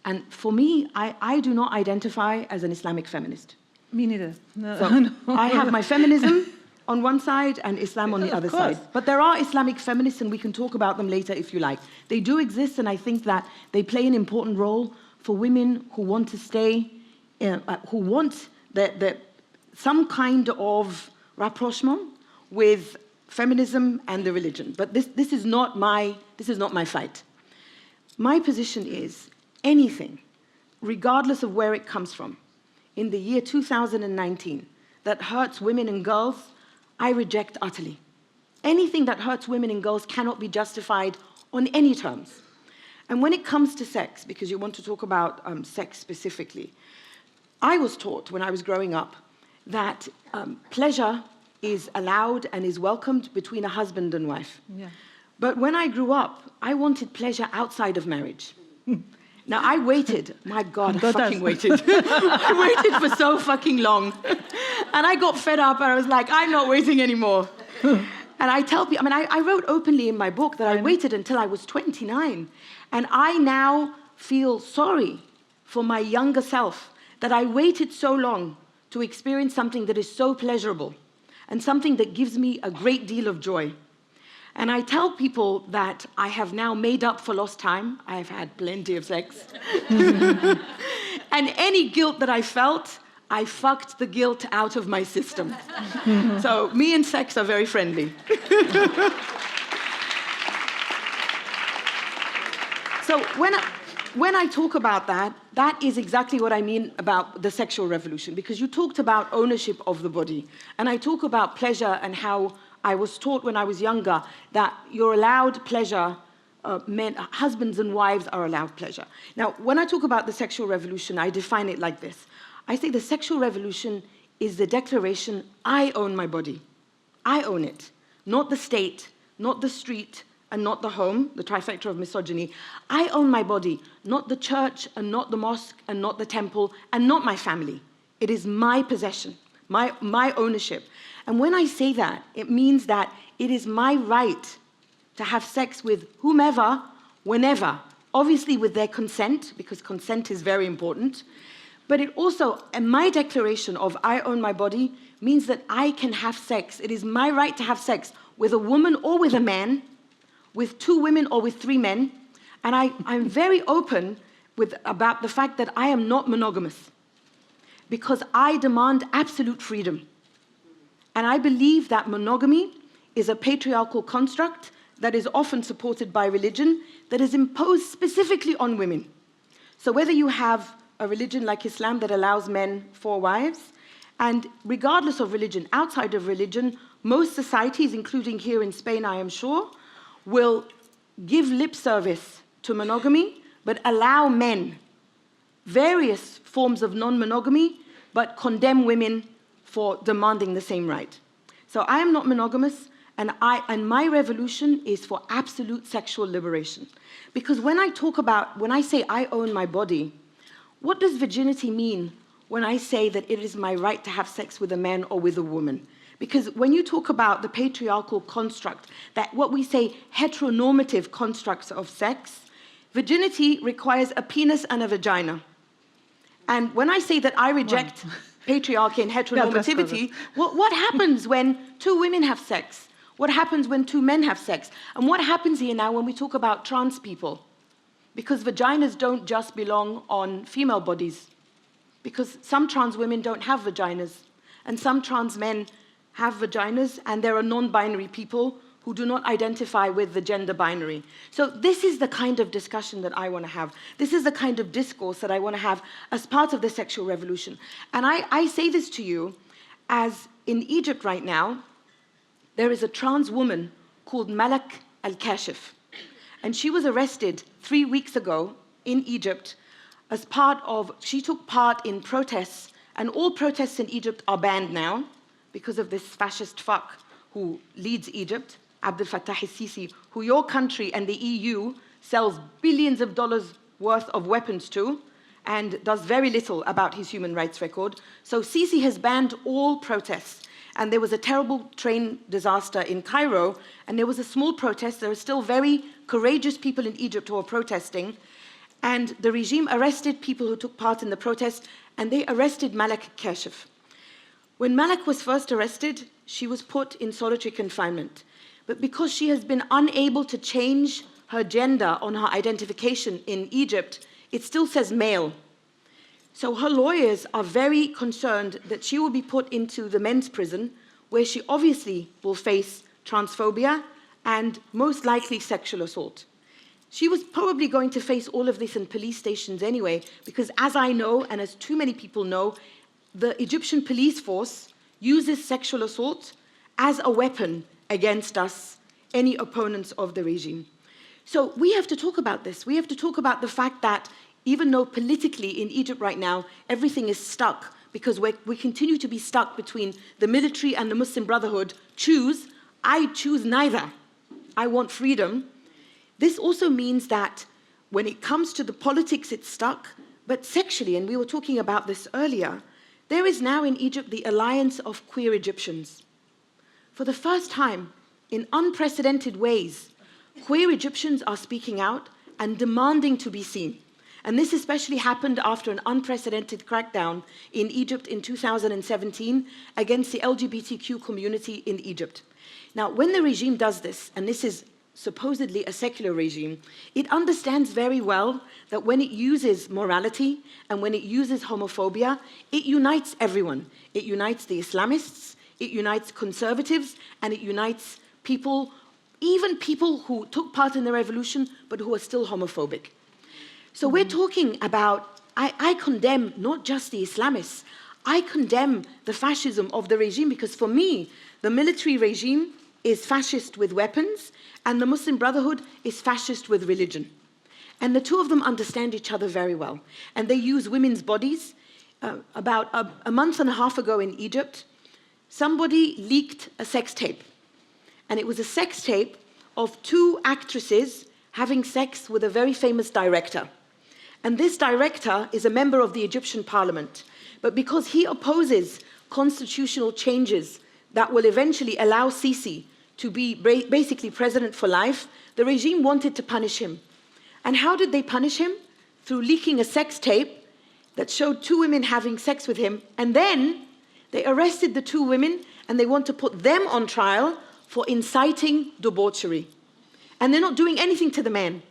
And for me, I do not identify as an Islamic feminist. Me neither. No, So no. I have my feminism on one side and Islam on the other course. side. But there are Islamic feminists, and we can talk about them later if you like. They do exist, and I think that they play an important role for women who want to stay, who want some kind of rapprochement with feminism and the religion. But this is not my fight. My position is anything, regardless of where it comes from, in the year 2019, that hurts women and girls, I reject utterly. Anything that hurts women and girls cannot be justified on any terms. And when it comes to sex, because you want to talk about sex specifically, I was taught when I was growing up that pleasure is allowed and is welcomed between a husband and wife. Yeah. But when I grew up, I wanted pleasure outside of marriage. Now, I waited. My God, I fucking waited. I waited for so fucking long. And I got fed up, and I was like, I'm not waiting anymore. And I tell people, I wrote openly in my book that I waited until I was 29. And I now feel sorry for my younger self that I waited so long to experience something that is so pleasurable and something that gives me a great deal of joy. And I tell people that I have now made up for lost time. I have had plenty of sex. And any guilt that I felt, I fucked the guilt out of my system. So me and sex are very friendly. So when I talk about that, that is exactly what I mean about the sexual revolution, because you talked about ownership of the body. And I talk about pleasure and how I was taught when I was younger that you're allowed pleasure, husbands and wives are allowed pleasure. Now, when I talk about the sexual revolution, I define it like this. I say the sexual revolution is the declaration, I own my body. I own it. Not the state, not the street, and not the home, the trifecta of misogyny. I own my body, not the church, and not the mosque, and not the temple, and not my family. It is my possession, my ownership. And when I say that, it means that it is my right to have sex with whomever, whenever, obviously with their consent, because consent is very important. But it also, and my declaration of I own my body means that I can have sex. It is my right to have sex with a woman or with a man, with 2 women or with 3 men. And I'm very open about the fact that I am not monogamous, because I demand absolute freedom. And I believe that monogamy is a patriarchal construct that is often supported by religion that is imposed specifically on women. So whether you have a religion like Islam that allows men 4 wives, and regardless of religion, outside of religion, most societies, including here in Spain, I am sure, will give lip service to monogamy, but allow men various forms of non-monogamy, but condemn women for demanding the same right. So I am not monogamous, and my revolution is for absolute sexual liberation. Because when I say I own my body, what does virginity mean when I say that it is my right to have sex with a man or with a woman? Because when you talk about the patriarchal construct, that what we say heteronormative constructs of sex, virginity requires a penis and a vagina. And when I say that I reject patriarchy and heteronormativity, what happens when 2 women have sex? What happens when two men have sex? And what happens here now when we talk about trans people? Because vaginas don't just belong on female bodies. Because some trans women don't have vaginas. And some trans men have vaginas, and there are non-binary people who do not identify with the gender binary. So this is the kind of discussion that I want to have. This is the kind of discourse that I want to have as part of the sexual revolution. And I say this to you as in Egypt right now, there is a trans woman called Najat El Hachmi. And she was arrested 3 weeks ago in Egypt as she took part in protests, and all protests in Egypt are banned now because of this fascist fuck who leads Egypt, Abdel Fattah al-Sisi, who your country and the EU sells billions of dollars worth of weapons to and does very little about his human rights record. So Sisi has banned all protests. And there was a terrible train disaster in Cairo, and there was a small protest. There are still very courageous people in Egypt who are protesting. And the regime arrested people who took part in the protest, and they arrested Najat El Hachmi. When Najat was first arrested, she was put in solitary confinement. But because she has been unable to change her gender on her identification in Egypt, it still says male. So her lawyers are very concerned that she will be put into the men's prison, where she obviously will face transphobia and most likely sexual assault. She was probably going to face all of this in police stations anyway, because as I know, and as too many people know, the Egyptian police force uses sexual assault as a weapon against us, any opponents of the regime. So we have to talk about this. We have to talk about the fact that even though politically in Egypt right now, everything is stuck because we continue to be stuck between the military and the Muslim Brotherhood, I choose neither. I want freedom. This also means that when it comes to the politics, it's stuck, but sexually, and we were talking about this earlier, there is now in Egypt the alliance of queer Egyptians. For the first time, in unprecedented ways, queer Egyptians are speaking out and demanding to be seen. And this especially happened after an unprecedented crackdown in Egypt in 2017 against the LGBTQ community in Egypt. Now, when the regime does this, and this is supposedly a secular regime, it understands very well that when it uses morality and when it uses homophobia, it unites everyone. It unites the Islamists, it unites conservatives, and it unites people, even people who took part in the revolution, but who are still homophobic. So we're talking about, I condemn not just the Islamists, I condemn the fascism of the regime, because for me, the military regime is fascist with weapons, and the Muslim Brotherhood is fascist with religion. And the two of them understand each other very well. And they use women's bodies. About a month and a half ago in Egypt, somebody leaked a sex tape. And it was a sex tape of 2 actresses having sex with a very famous director. And this director is a member of the Egyptian parliament. But because he opposes constitutional changes that will eventually allow Sisi to be basically president for life, the regime wanted to punish him. And how did they punish him? Through leaking a sex tape that showed 2 women having sex with him. And then they arrested the 2 women, and they want to put them on trial for inciting debauchery. And they're not doing anything to the men.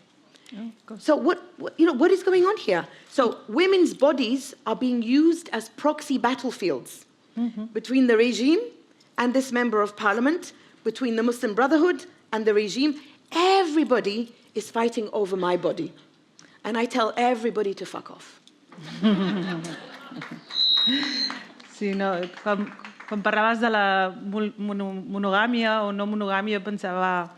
Oh, so what is going on here? So women's bodies are being used as proxy battlefields between the regime and this member of parliament, between the Muslim Brotherhood and the regime. Everybody is fighting over my body. And I tell everybody to fuck off. Sí, no, quan parlaves de la monogàmia o no monogàmia, pensava,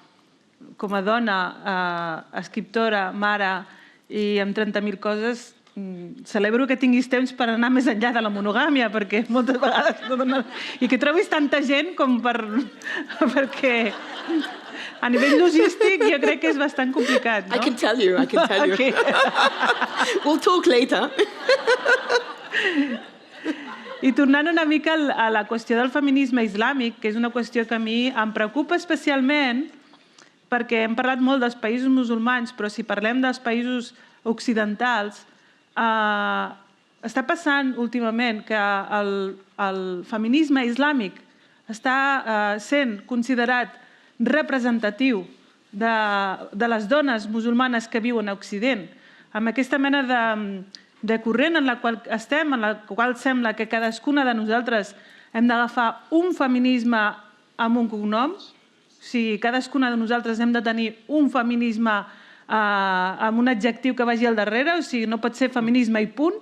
com a dona, escriptora, mare i amb 30.000 coses, celebro que tinguis temps per anar més enllà de la monogàmia, perquè moltes vegades no dona... I que trobis tanta gent com perquè a nivell logístic jo crec que és bastant complicat, no? I can tell you. Okay. We'll talk later. I tornant una mica a la qüestió del feminisme islàmic, que és una qüestió que a mi em preocupa especialment, perquè hem parlat molt dels països musulmans, però si parlem dels països occidentals, està passant últimament que el feminisme islàmic està sent considerat representatiu de les dones musulmanes que viuen a Occident, amb aquesta mena de corrent en la qual estem, en la qual sembla que cadascuna de nosaltres hem d'agafar un feminisme amb un cognom, o sigui, cadascuna de nosaltres hem de tenir un feminisme amb un adjectiu que vagi al darrere, o sigui, no pot ser feminisme i punt.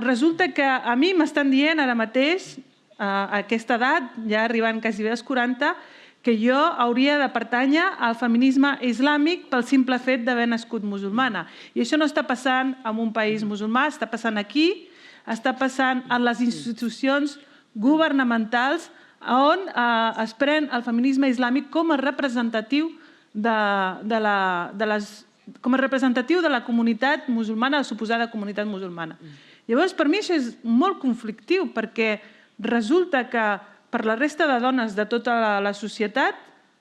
Resulta que a mi m'estan dient ara mateix, a aquesta edat, ja arribant quasi bé als 40, que jo hauria de pertànyer al feminisme islàmic pel simple fet d'haver nascut musulmana. I això no està passant en un país musulmà, està passant aquí, està passant en les institucions governamentals on es pren el feminisme islàmic com a representatiu de la comunitat musulmana, la suposada comunitat musulmana. Llavors, per mi això és molt conflictiu, perquè resulta que per la resta de dones de tota la societat,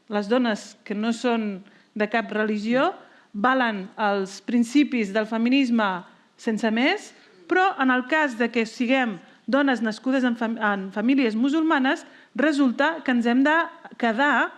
les dones que no són de cap religió, valen els principis del feminisme sense més, però en el cas de que siguem dones nascudes en famílies musulmanes, resulta que ens hem de quedar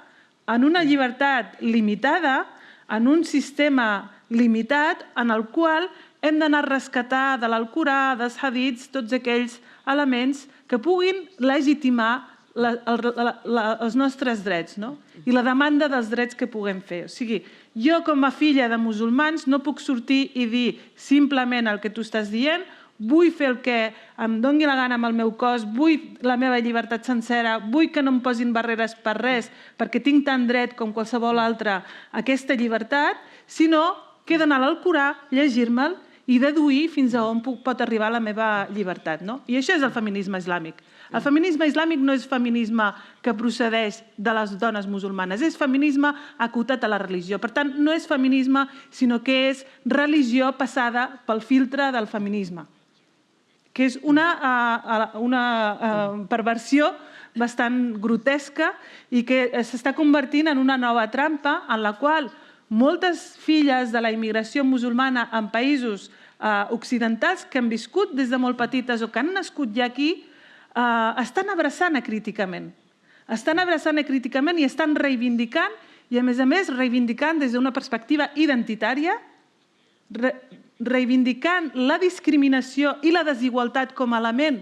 en una llibertat limitada, en un sistema limitat en el qual hem d'anar a rescatar de l'Alcorà, dels hadits, tots aquells elements que puguin legitimar els nostres drets i la demanda dels drets que puguem fer. O sigui, jo com a filla de musulmans no puc sortir i dir simplement el que tu estàs dient, vull fer el que em doni la gana amb el meu cos, vull la meva llibertat sencera, vull que no em posin barreres per res, perquè tinc tant dret com qualsevol altre a aquesta llibertat, sinó que he d'anar a l'Alcorà, llegir-me'l i deduir fins a on pot arribar la meva llibertat. I això és el feminisme islàmic. El feminisme islàmic no és feminisme que procedeix de les dones musulmanes, és feminisme acotat a la religió. Per tant, no és feminisme, sinó que és religió passada pel filtre del feminisme, que és una perversió bastant grotesca i que s'està convertint en una nova trampa en la qual moltes filles de la immigració musulmana en països occidentals que han viscut des de molt petites o que han nascut ja aquí estan abraçant acríticament. Estan abraçant acríticament i estan reivindicant, i a més reivindicant des d'una perspectiva identitària, reivindicant la discriminació i la desigualtat com a element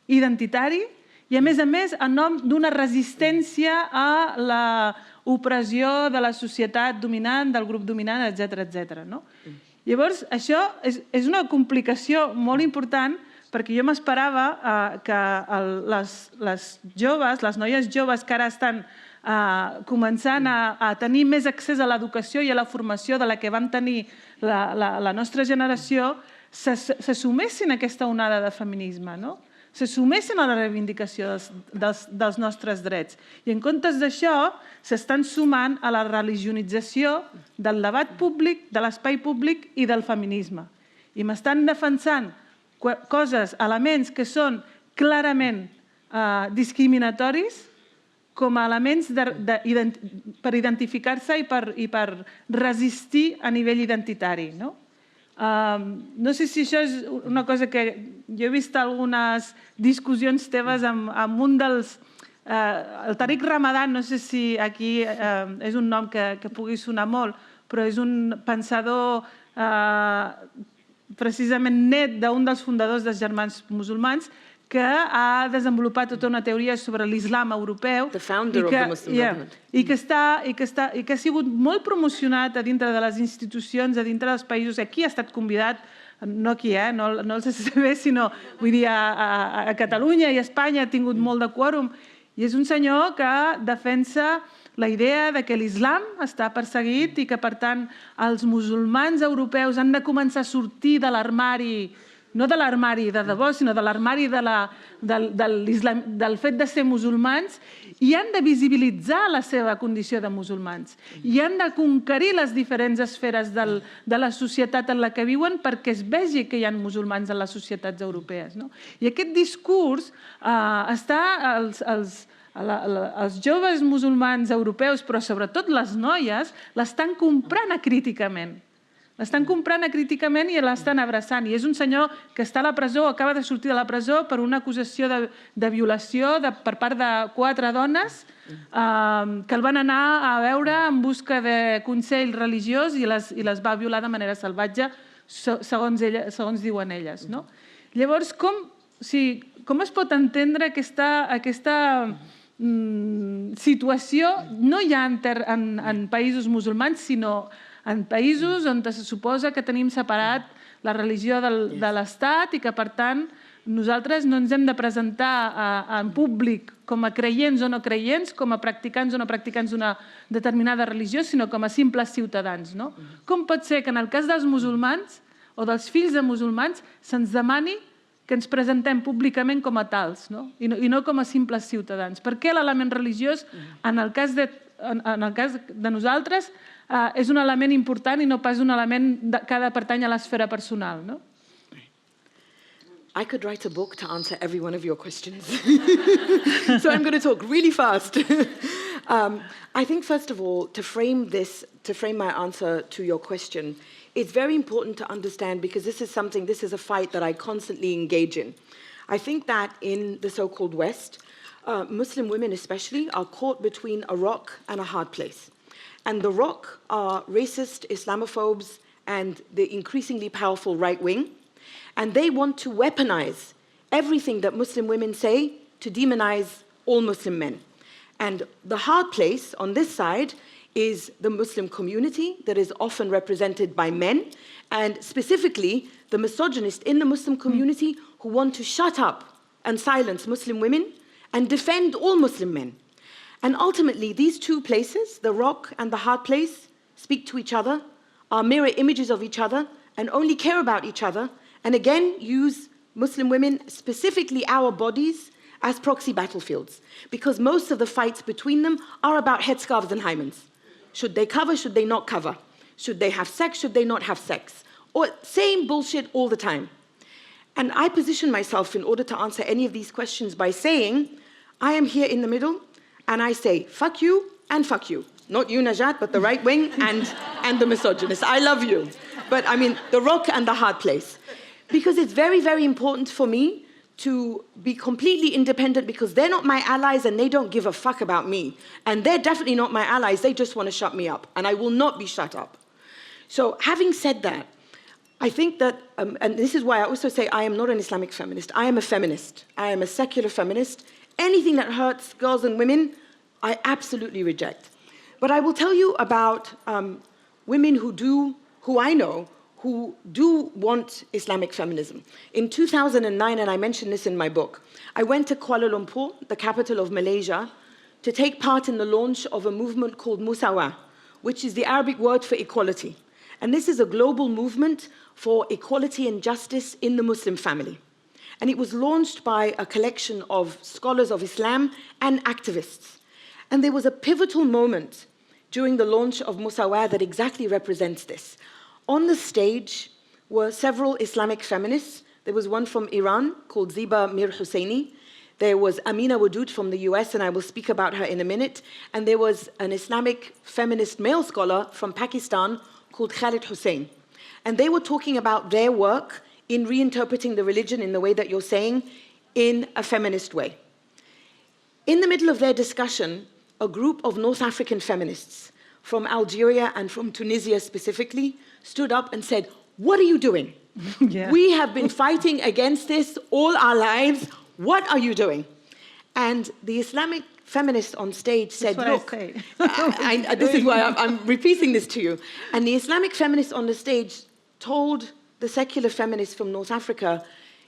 identitari i a més en nom d'una resistència a l'opressió de la societat dominant, del grup dominant, etc. Llavors, això és una complicació molt important perquè jo m'esperava que les joves, les noies joves que ara estan començant a tenir més accés a l'educació i a la formació de la que vam tenir la nostra generació, se sumessin a aquesta onada de feminisme, se sumessin a la reivindicació dels nostres drets. I en comptes d'això, s'estan sumant a la religionització del debat públic, de l'espai públic i del feminisme. I m'estan defensant coses, elements que són clarament discriminatoris com a elements per identificar-se i per resistir a nivell identitari. No sé si això és una cosa que jo he vist algunes discussions teves amb un dels... El Tariq Ramadan, no sé si aquí és un nom que pugui sonar molt, però és un pensador precisament net d'un dels fundadors dels Germans Musulmans que ha desenvolupat tota una teoria sobre l'islam europeu i que ha sigut molt promocionat a dintre de les institucions, a dintre dels països. Aquí ha estat convidat, no aquí, no el CCCB, sinó a Catalunya i a Espanya ha tingut molt de quòrum. I és un senyor que defensa la idea que l'islam està perseguit i que, per tant, els musulmans europeus han de començar a sortir de l'armari, no de l'armari de debò, sinó de l'armari del fet de ser musulmans, i han de visibilitzar la seva condició de musulmans. I han de conquerir les diferents esferes de la societat en la que viuen perquè es vegi que hi ha musulmans en les societats europees. I aquest discurs està... Els joves musulmans europeus, però sobretot les noies, l'estan comprant acríticament. L'estan comprant acríticament i l'estan abraçant. I és un senyor que està a la presó, acaba de sortir de la presó per una acusació de violació per part de 4 dones que el van anar a veure en busca de consell religiós i les va violar de manera salvatge, segons diuen elles. No? Llavors, com es pot entendre aquesta situació no ja en països musulmans, sinó en països on se suposa que tenim separat la religió de l'Estat i que, per tant, nosaltres no ens hem de presentar en públic com a creients o no creients, com a practicants o no practicants d'una determinada religió, sinó com a simples ciutadans. No? Com pot ser que en el cas dels musulmans o dels fills de musulmans se'ns demani que ens presentem públicament com a tals, no? I no com a simples ciutadans? Per què l'element religiós, en el cas de nosaltres, és un element important i no pas un element que ha de pertany a l'esfera personal, no? I could write a book to answer every one of your questions. So I'm going to talk really fast. I think, first of all, to frame my answer to your question, it's very important to understand, because this is a fight that I constantly engage in. I think that in the so-called West, Muslim women especially are caught between a rock and a hard place. And the rock are racist Islamophobes and the increasingly powerful right wing. And they want to weaponize everything that Muslim women say to demonize all Muslim men. And the hard place on this side is the Muslim community that is often represented by men, and specifically the misogynist in the Muslim community who want to shut up and silence Muslim women and defend all Muslim men. And ultimately, these two places, the rock and the hard place, speak to each other, are mirror images of each other, and only care about each other, and again use Muslim women, specifically our bodies, as proxy battlefields, because most of the fights between them are about headscarves and hymens. Should they cover, should they not cover? Should they have sex, should they not have sex? Or same bullshit all the time. And I position myself in order to answer any of these questions by saying, I am here in the middle, and I say, fuck you and fuck you. Not you, Najat, but the right wing and the misogynist. I love you. But I mean, the rock and the hard place. Because it's very, very important for me to be completely independent, because they're not my allies and they don't give a fuck about me. And they're definitely not my allies, they just want to shut me up. And I will not be shut up. So having said that, I think that, and this is why I also say I am not an Islamic feminist, I am a feminist. I am a secular feminist. Anything that hurts girls and women, I absolutely reject. But I will tell you about women who I know, who do want Islamic feminism. In 2009, and I mentioned this in my book, I went to Kuala Lumpur, the capital of Malaysia, to take part in the launch of a movement called Musawa, which is the Arabic word for equality. And this is a global movement for equality and justice in the Muslim family. And it was launched by a collection of scholars of Islam and activists. And there was a pivotal moment during the launch of Musawa that exactly represents this. On the stage were several Islamic feminists. There was one from Iran called Ziba Mir Husseini. There was Amina Wadud from the US, and I will speak about her in a minute. And there was an Islamic feminist male scholar from Pakistan called Khalid Hussein. And they were talking about their work in reinterpreting the religion in the way that you're saying, in a feminist way. In the middle of their discussion, a group of North African feminists from Algeria and from Tunisia specifically stood up and said, what are you doing? Yeah. We have been fighting against this all our lives. What are you doing? And the Islamic feminist on stage said, look, this is why I'm repeating this to you. And the Islamic feminist on the stage told the secular feminists from North Africa,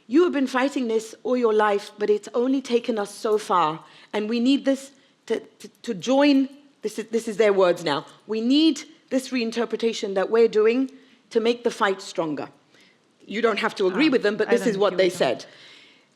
you have been fighting this all your life, but it's only taken us so far. And we need this to join, this is their words now, we need this reinterpretation that we're doing to make the fight stronger. You don't have to agree with them, but this is what they said.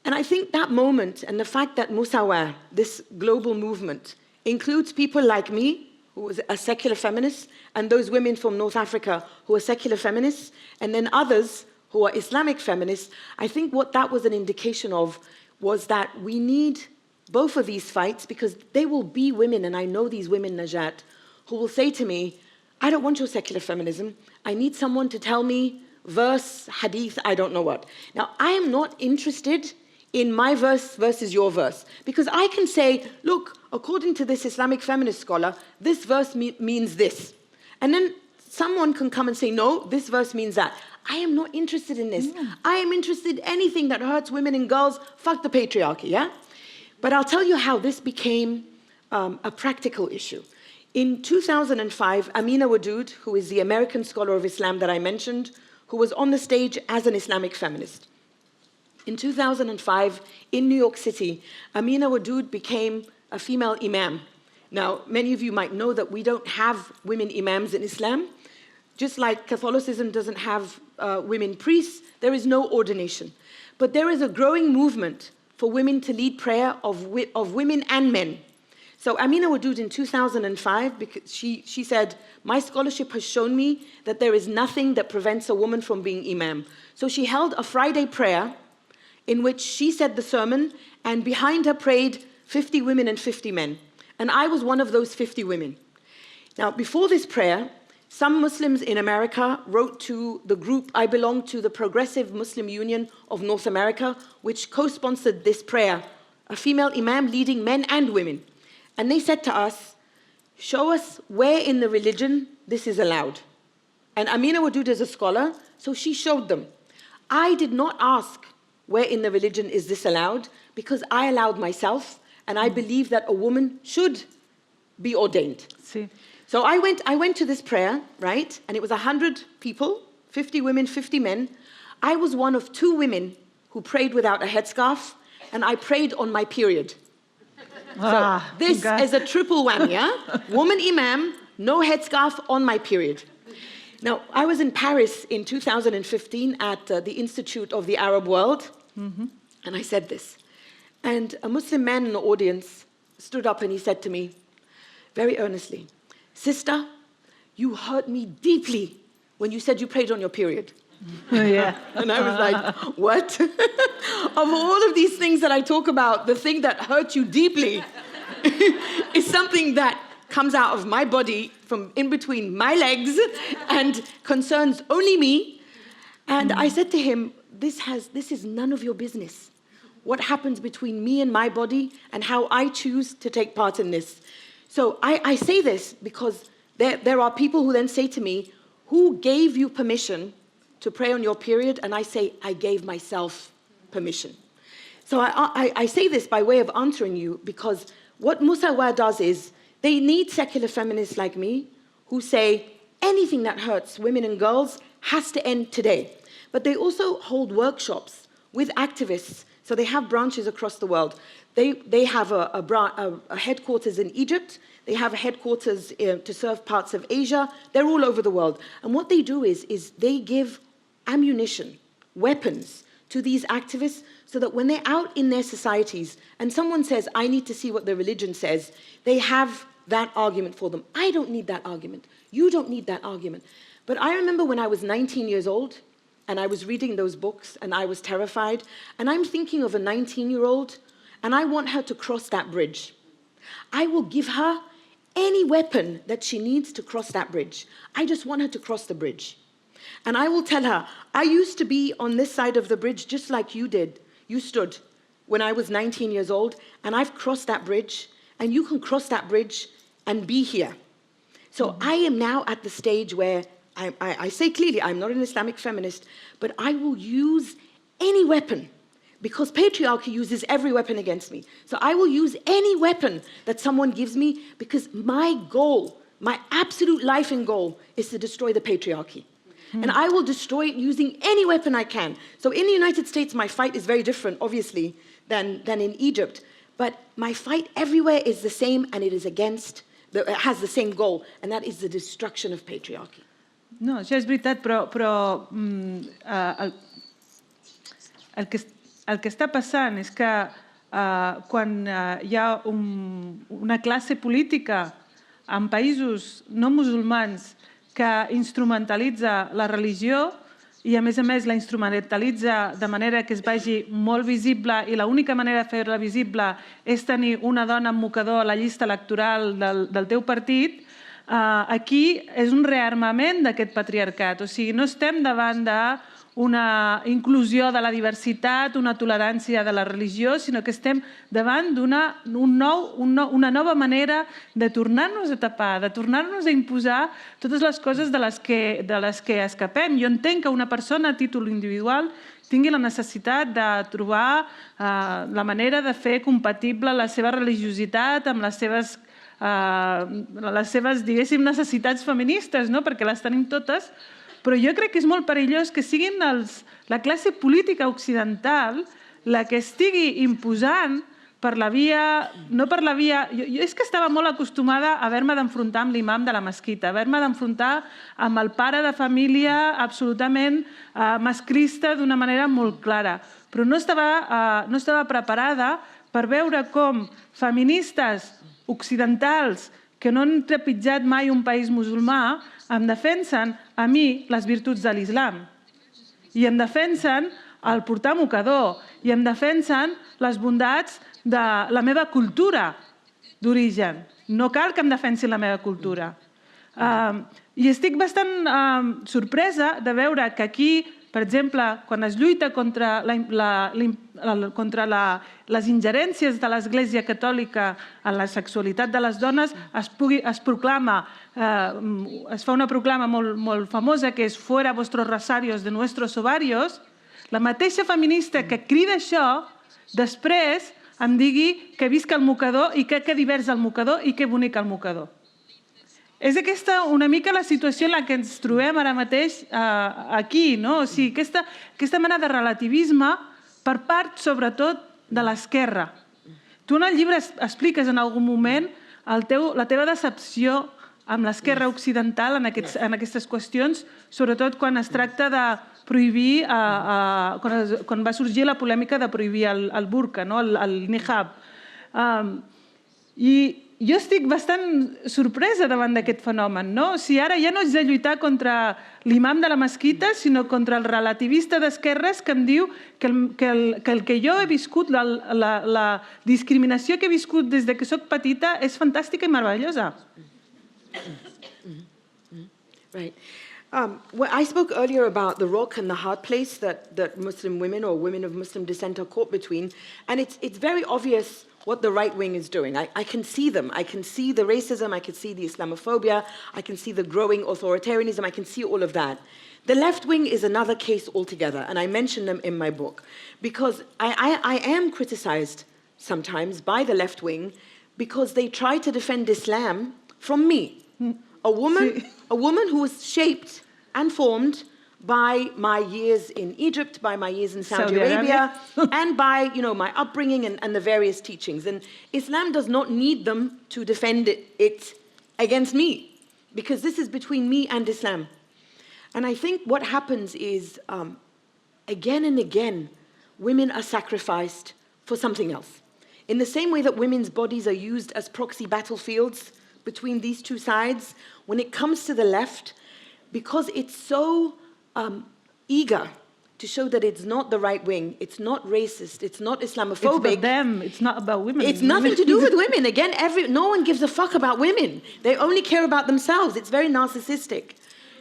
And I think that moment and the fact that Musawa, this global movement, includes people like me, who was a secular feminist, and those women from North Africa who are secular feminists, and then others who are Islamic feminists, I think what that was an indication of was that we need both of these fights, because they will be women, and I know these women, Najat, who will say to me, I don't want your secular feminism. I need someone to tell me verse, hadith, I don't know what. Now, I am not interested in my verse versus your verse, because I can say, look, according to this Islamic feminist scholar, this verse means this. And then someone can come and say, no, this verse means that. I am not interested in this. I am interested in anything that hurts women and girls. Fuck the patriarchy, yeah? But I'll tell you how this became a practical issue. In 2005, Amina Wadud, who is the American scholar of Islam that I mentioned, who was on the stage as an Islamic feminist. In 2005, in New York City, Amina Wadud became a female imam. Now, many of you might know that we don't have women imams in Islam. Just like Catholicism doesn't have women priests, there is no ordination. But there is a growing movement for women to lead prayer of women and men. So Amina Wadud in 2005, because she said, my scholarship has shown me that there is nothing that prevents a woman from being imam. So she held a Friday prayer in which she said the sermon, and behind her prayed 50 women and 50 men. And I was one of those 50 women. Now, before this prayer, some Muslims in America wrote to the group, I belong to the Progressive Muslim Union of North America, which co-sponsored this prayer, a female imam leading men and women. And they said to us, show us where in the religion this is allowed. And Amina Wadud is a scholar, so she showed them. I did not ask where in the religion is this allowed, because I allowed myself, and I believe that a woman should be ordained. Sí. So I went to this prayer, right? And it was 100 people, 50 women, 50 men. I was one of 2 women who prayed without a headscarf, and I prayed on my period. So this is a triple whammy, yeah? Woman imam, no headscarf, on my period. Now, I was in Paris in 2015 at the Institute of the Arab World, and I said this. And a Muslim man in the audience stood up and he said to me, very earnestly, sister, you hurt me deeply when you said you prayed on your period. Yeah. And I was like, what? Of all of these things that I talk about, the thing that hurt you deeply is something that comes out of my body from in between my legs and concerns only me. And I said to him, this is none of your business. What happens between me and my body and how I choose to take part in this. So I say this because there are people who then say to me, who gave you permission to pray on your period? And I say, I gave myself permission. So I say this by way of answering you, because what Musawa does is, they need secular feminists like me who say, anything that hurts women and girls has to end today. But they also hold workshops with activists. So they have branches across the world. They have a headquarters in Egypt. They have a headquarters to serve parts of Asia. They're all over the world. And what they do is they give ammunition, weapons to these activists so that when they're out in their societies and someone says, I need to see what the religion says, they have that argument for them. I don't need that argument. You don't need that argument. But I remember when I was 19 years old and I was reading those books and I was terrified, and I'm thinking of a 19-year-old and I want her to cross that bridge. I will give her any weapon that she needs to cross that bridge. I just want her to cross the bridge. And I will tell her, I used to be on this side of the bridge just like you did. You stood when I was 19 years old, and I've crossed that bridge, and you can cross that bridge and be here. So I am now at the stage where I say clearly, I'm not an Islamic feminist, but I will use any weapon, because patriarchy uses every weapon against me. So I will use any weapon that someone gives me, because my goal, my absolute life and goal, is to destroy the patriarchy. And I will destroy it using any weapon I can. So in the United States, my fight is very different, obviously, than in Egypt. But my fight everywhere is the same, and it is against, it has the same goal, and that is the destruction of patriarchy. No, això és veritat, però el que està passant és que quan hi ha una classe política en països no musulmans que instrumentalitza la religió i, a més, la instrumentalitza de manera que es vegi molt visible, i l'única manera de fer-la visible és tenir una dona amb mocador a la llista electoral del teu partit, aquí és un rearmament d'aquest patriarcat. O sigui, no estem davant d'una inclusió de la diversitat, una tolerància de la religió, sinó que estem davant d'una nova manera de tornar-nos a tapar, de tornar-nos a imposar totes les coses de les que escapem. Jo entenc que una persona a títol individual tingui la necessitat de trobar la manera de fer compatible la seva religiositat amb les seves, diguéssim, necessitats feministes, no? Perquè les tenim totes, però jo crec que és molt perillós que siguin la classe política occidental la que estigui imposant per la via... No per la via... Jo és que estava molt acostumada a haver-me d'enfrontar amb l'imam de la mesquita, haver-me d'enfrontar amb el pare de família absolutament masclista d'una manera molt clara, però no estava preparada per veure com feministes occidentals que no han trepitjat mai un país musulmà em defensen a mi les virtuts de l'islam i em defensen el portar mocador i em defensen les bondats de la meva cultura d'origen. No cal que em defensin la meva cultura. I estic bastant sorpresa de veure que aquí, per exemple, quan es lluita contra les ingerències de l'Església Catòlica en la sexualitat de les dones, es fa una proclama molt famosa que és «Fuera vuestros rosarios de nuestros ovarios», la mateixa feminista que crida això, després em digui que visca el mocador i que divers el mocador i que bonic el mocador. És aquesta una mica la situació en la que ens trobem ara mateix aquí, no? O sigui, aquesta mena de relativisme per part, sobretot, de l'esquerra. Tu en el llibre expliques en algun moment la teva decepció amb l'esquerra occidental en aquestes qüestions, sobretot quan es tracta de prohibir, quan va sorgir la polèmica de prohibir el burka, el nihab. I jo estic bastant sorpresa davant d'aquest fenomen. O sigui, ara ja no és de lluitar contra l'imam de la mesquita, sinó contra el relativista d'esquerres que em diu que el que jo he viscut, la discriminació que he viscut des que soc petita és fantàstica i meravellosa. Right. I spoke earlier about the rock and the hard place that Muslim women or women of Muslim descent are caught between, and it's very obvious what the right wing is doing. I can see them. I can see the racism, I can see the Islamophobia, I can see the growing authoritarianism, I can see all of that. The left wing is another case altogether, and I mention them in my book, because I am criticized sometimes by the left wing because they try to defend Islam from me. A woman who was shaped and formed by my years in Egypt, by my years in Saudi Arabia, and by my upbringing and the various teachings. And Islam does not need them to defend it against me, because this is between me and Islam. And I think what happens is, again and again, women are sacrificed for something else. In the same way that women's bodies are used as proxy battlefields between these two sides, when it comes to the left, because it's so eager to show that it's not the right wing, it's not racist, it's not Islamophobic. It's about them, it's not about women. It's nothing to do with women. Again, no one gives a fuck about women. They only care about themselves. It's very narcissistic.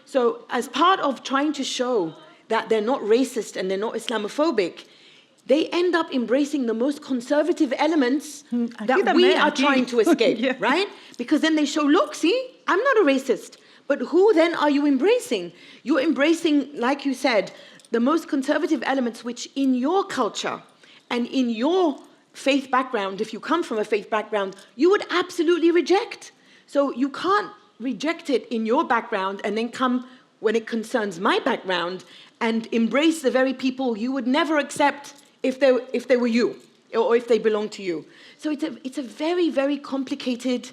So as part of trying to show that they're not racist and they're not Islamophobic, they end up embracing the most conservative elements that we are trying to escape, right? Because then they show, look, see, I'm not a racist. But who then are you embracing? You're embracing, like you said, the most conservative elements which in your culture and in your faith background, if you come from a faith background, you would absolutely reject. So you can't reject it in your background and then come when it concerns my background and embrace the very people you would never accept if they were you or if they belong to you. So it's a very, very complicated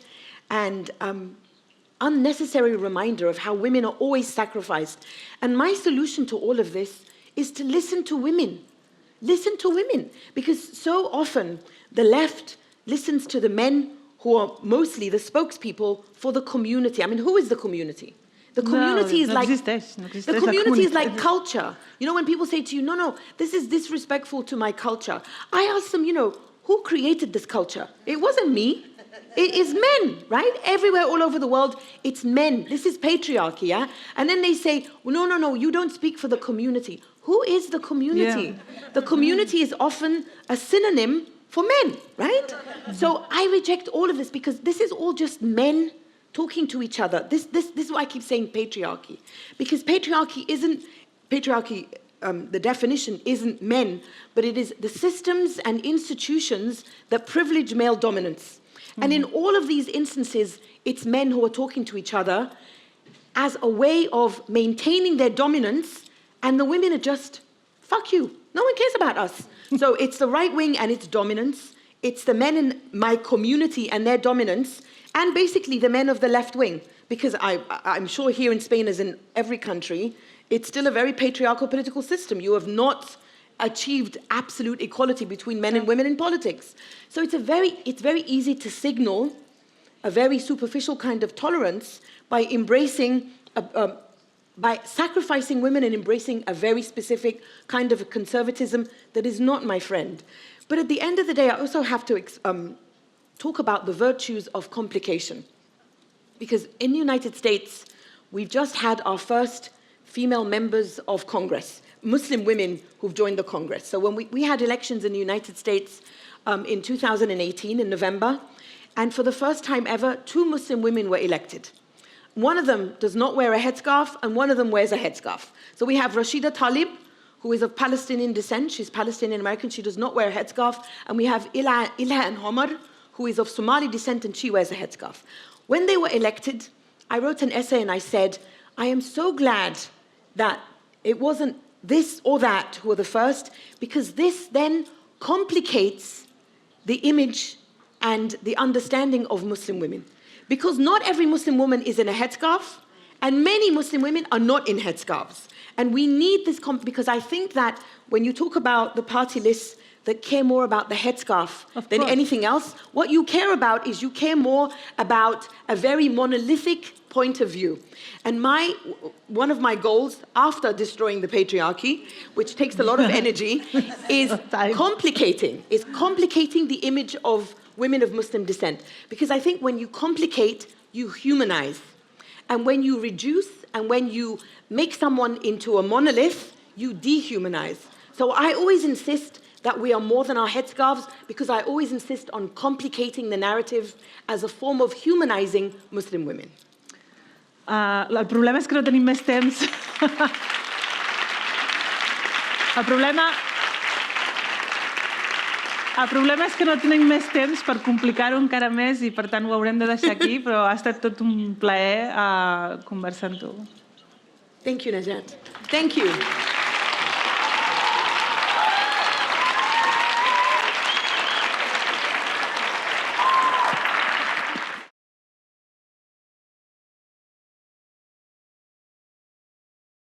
and unnecessary reminder of how women are always sacrificed. And my solution to all of this is to listen to women. Listen to women. Because so often the left listens to the men who are mostly the spokespeople for the community. I mean, who is the community? The community is like the community is like culture. When people say to you, no, this is disrespectful to my culture. I ask them, who created this culture? It wasn't me. It is men, right? Everywhere, all over the world, it's men. This is patriarchy, yeah? And then they say, well, no, you don't speak for the community. Who is the community? Yeah. The community is often a synonym for men, right? So I reject all of this because this is all just men talking to each other. This is why I keep saying patriarchy. Because patriarchy, the definition isn't men, but it is the systems and institutions that privilege male dominance. And in all of these instances, it's men who are talking to each other as a way of maintaining their dominance, and the women are just, fuck you, no one cares about us. So it's the right wing and its dominance, it's the men in my community and their dominance, and basically the men of the left wing, because I'm sure here in Spain, as in every country, it's still a very patriarchal political system. You have not achieved absolute equality between men and women in politics. So it's very easy to signal a very superficial kind of tolerance by embracing, by sacrificing women and embracing a very specific kind of a conservatism that is not my friend. But at the end of the day, I also have to talk about the virtues of complication. Because in the United States, we've just had our first female members of Congress, Muslim women who've joined the Congress. So when we had elections in the United States in 2018, in November, and for the first time ever, 2 Muslim women were elected. One of them does not wear a headscarf, and one of them wears a headscarf. So we have Rashida Tlaib, who is of Palestinian descent. She's Palestinian-American. She does not wear a headscarf. And we have Ilhan Omar, who is of Somali descent, and she wears a headscarf. When they were elected, I wrote an essay and I said, I am so glad that it wasn't this or that who were the first, because this then complicates the image and the understanding of Muslim women. Because not every Muslim woman is in a headscarf, and many Muslim women are not in headscarves. And we need this, because I think that when you talk about the party lists that care more about the headscarf than anything else, what you care about is you care more about a very monolithic point of view. And one of my goals after destroying the patriarchy, which takes a lot of energy, is complicating the image of women of Muslim descent. Because I think when you complicate, you humanize. And when you reduce and when you make someone into a monolith, you dehumanize. So I always insist that we are more than our headscarves, because I always insist on complicating the narrative as a form of humanizing Muslim women. El problema és que no tenim més temps. El problema és que no tenim més temps per complicar-ho encara més i, per tant, ho haurem de deixar aquí, però ha estat tot un plaer conversar amb tu. Thank you, Najat. Thank you.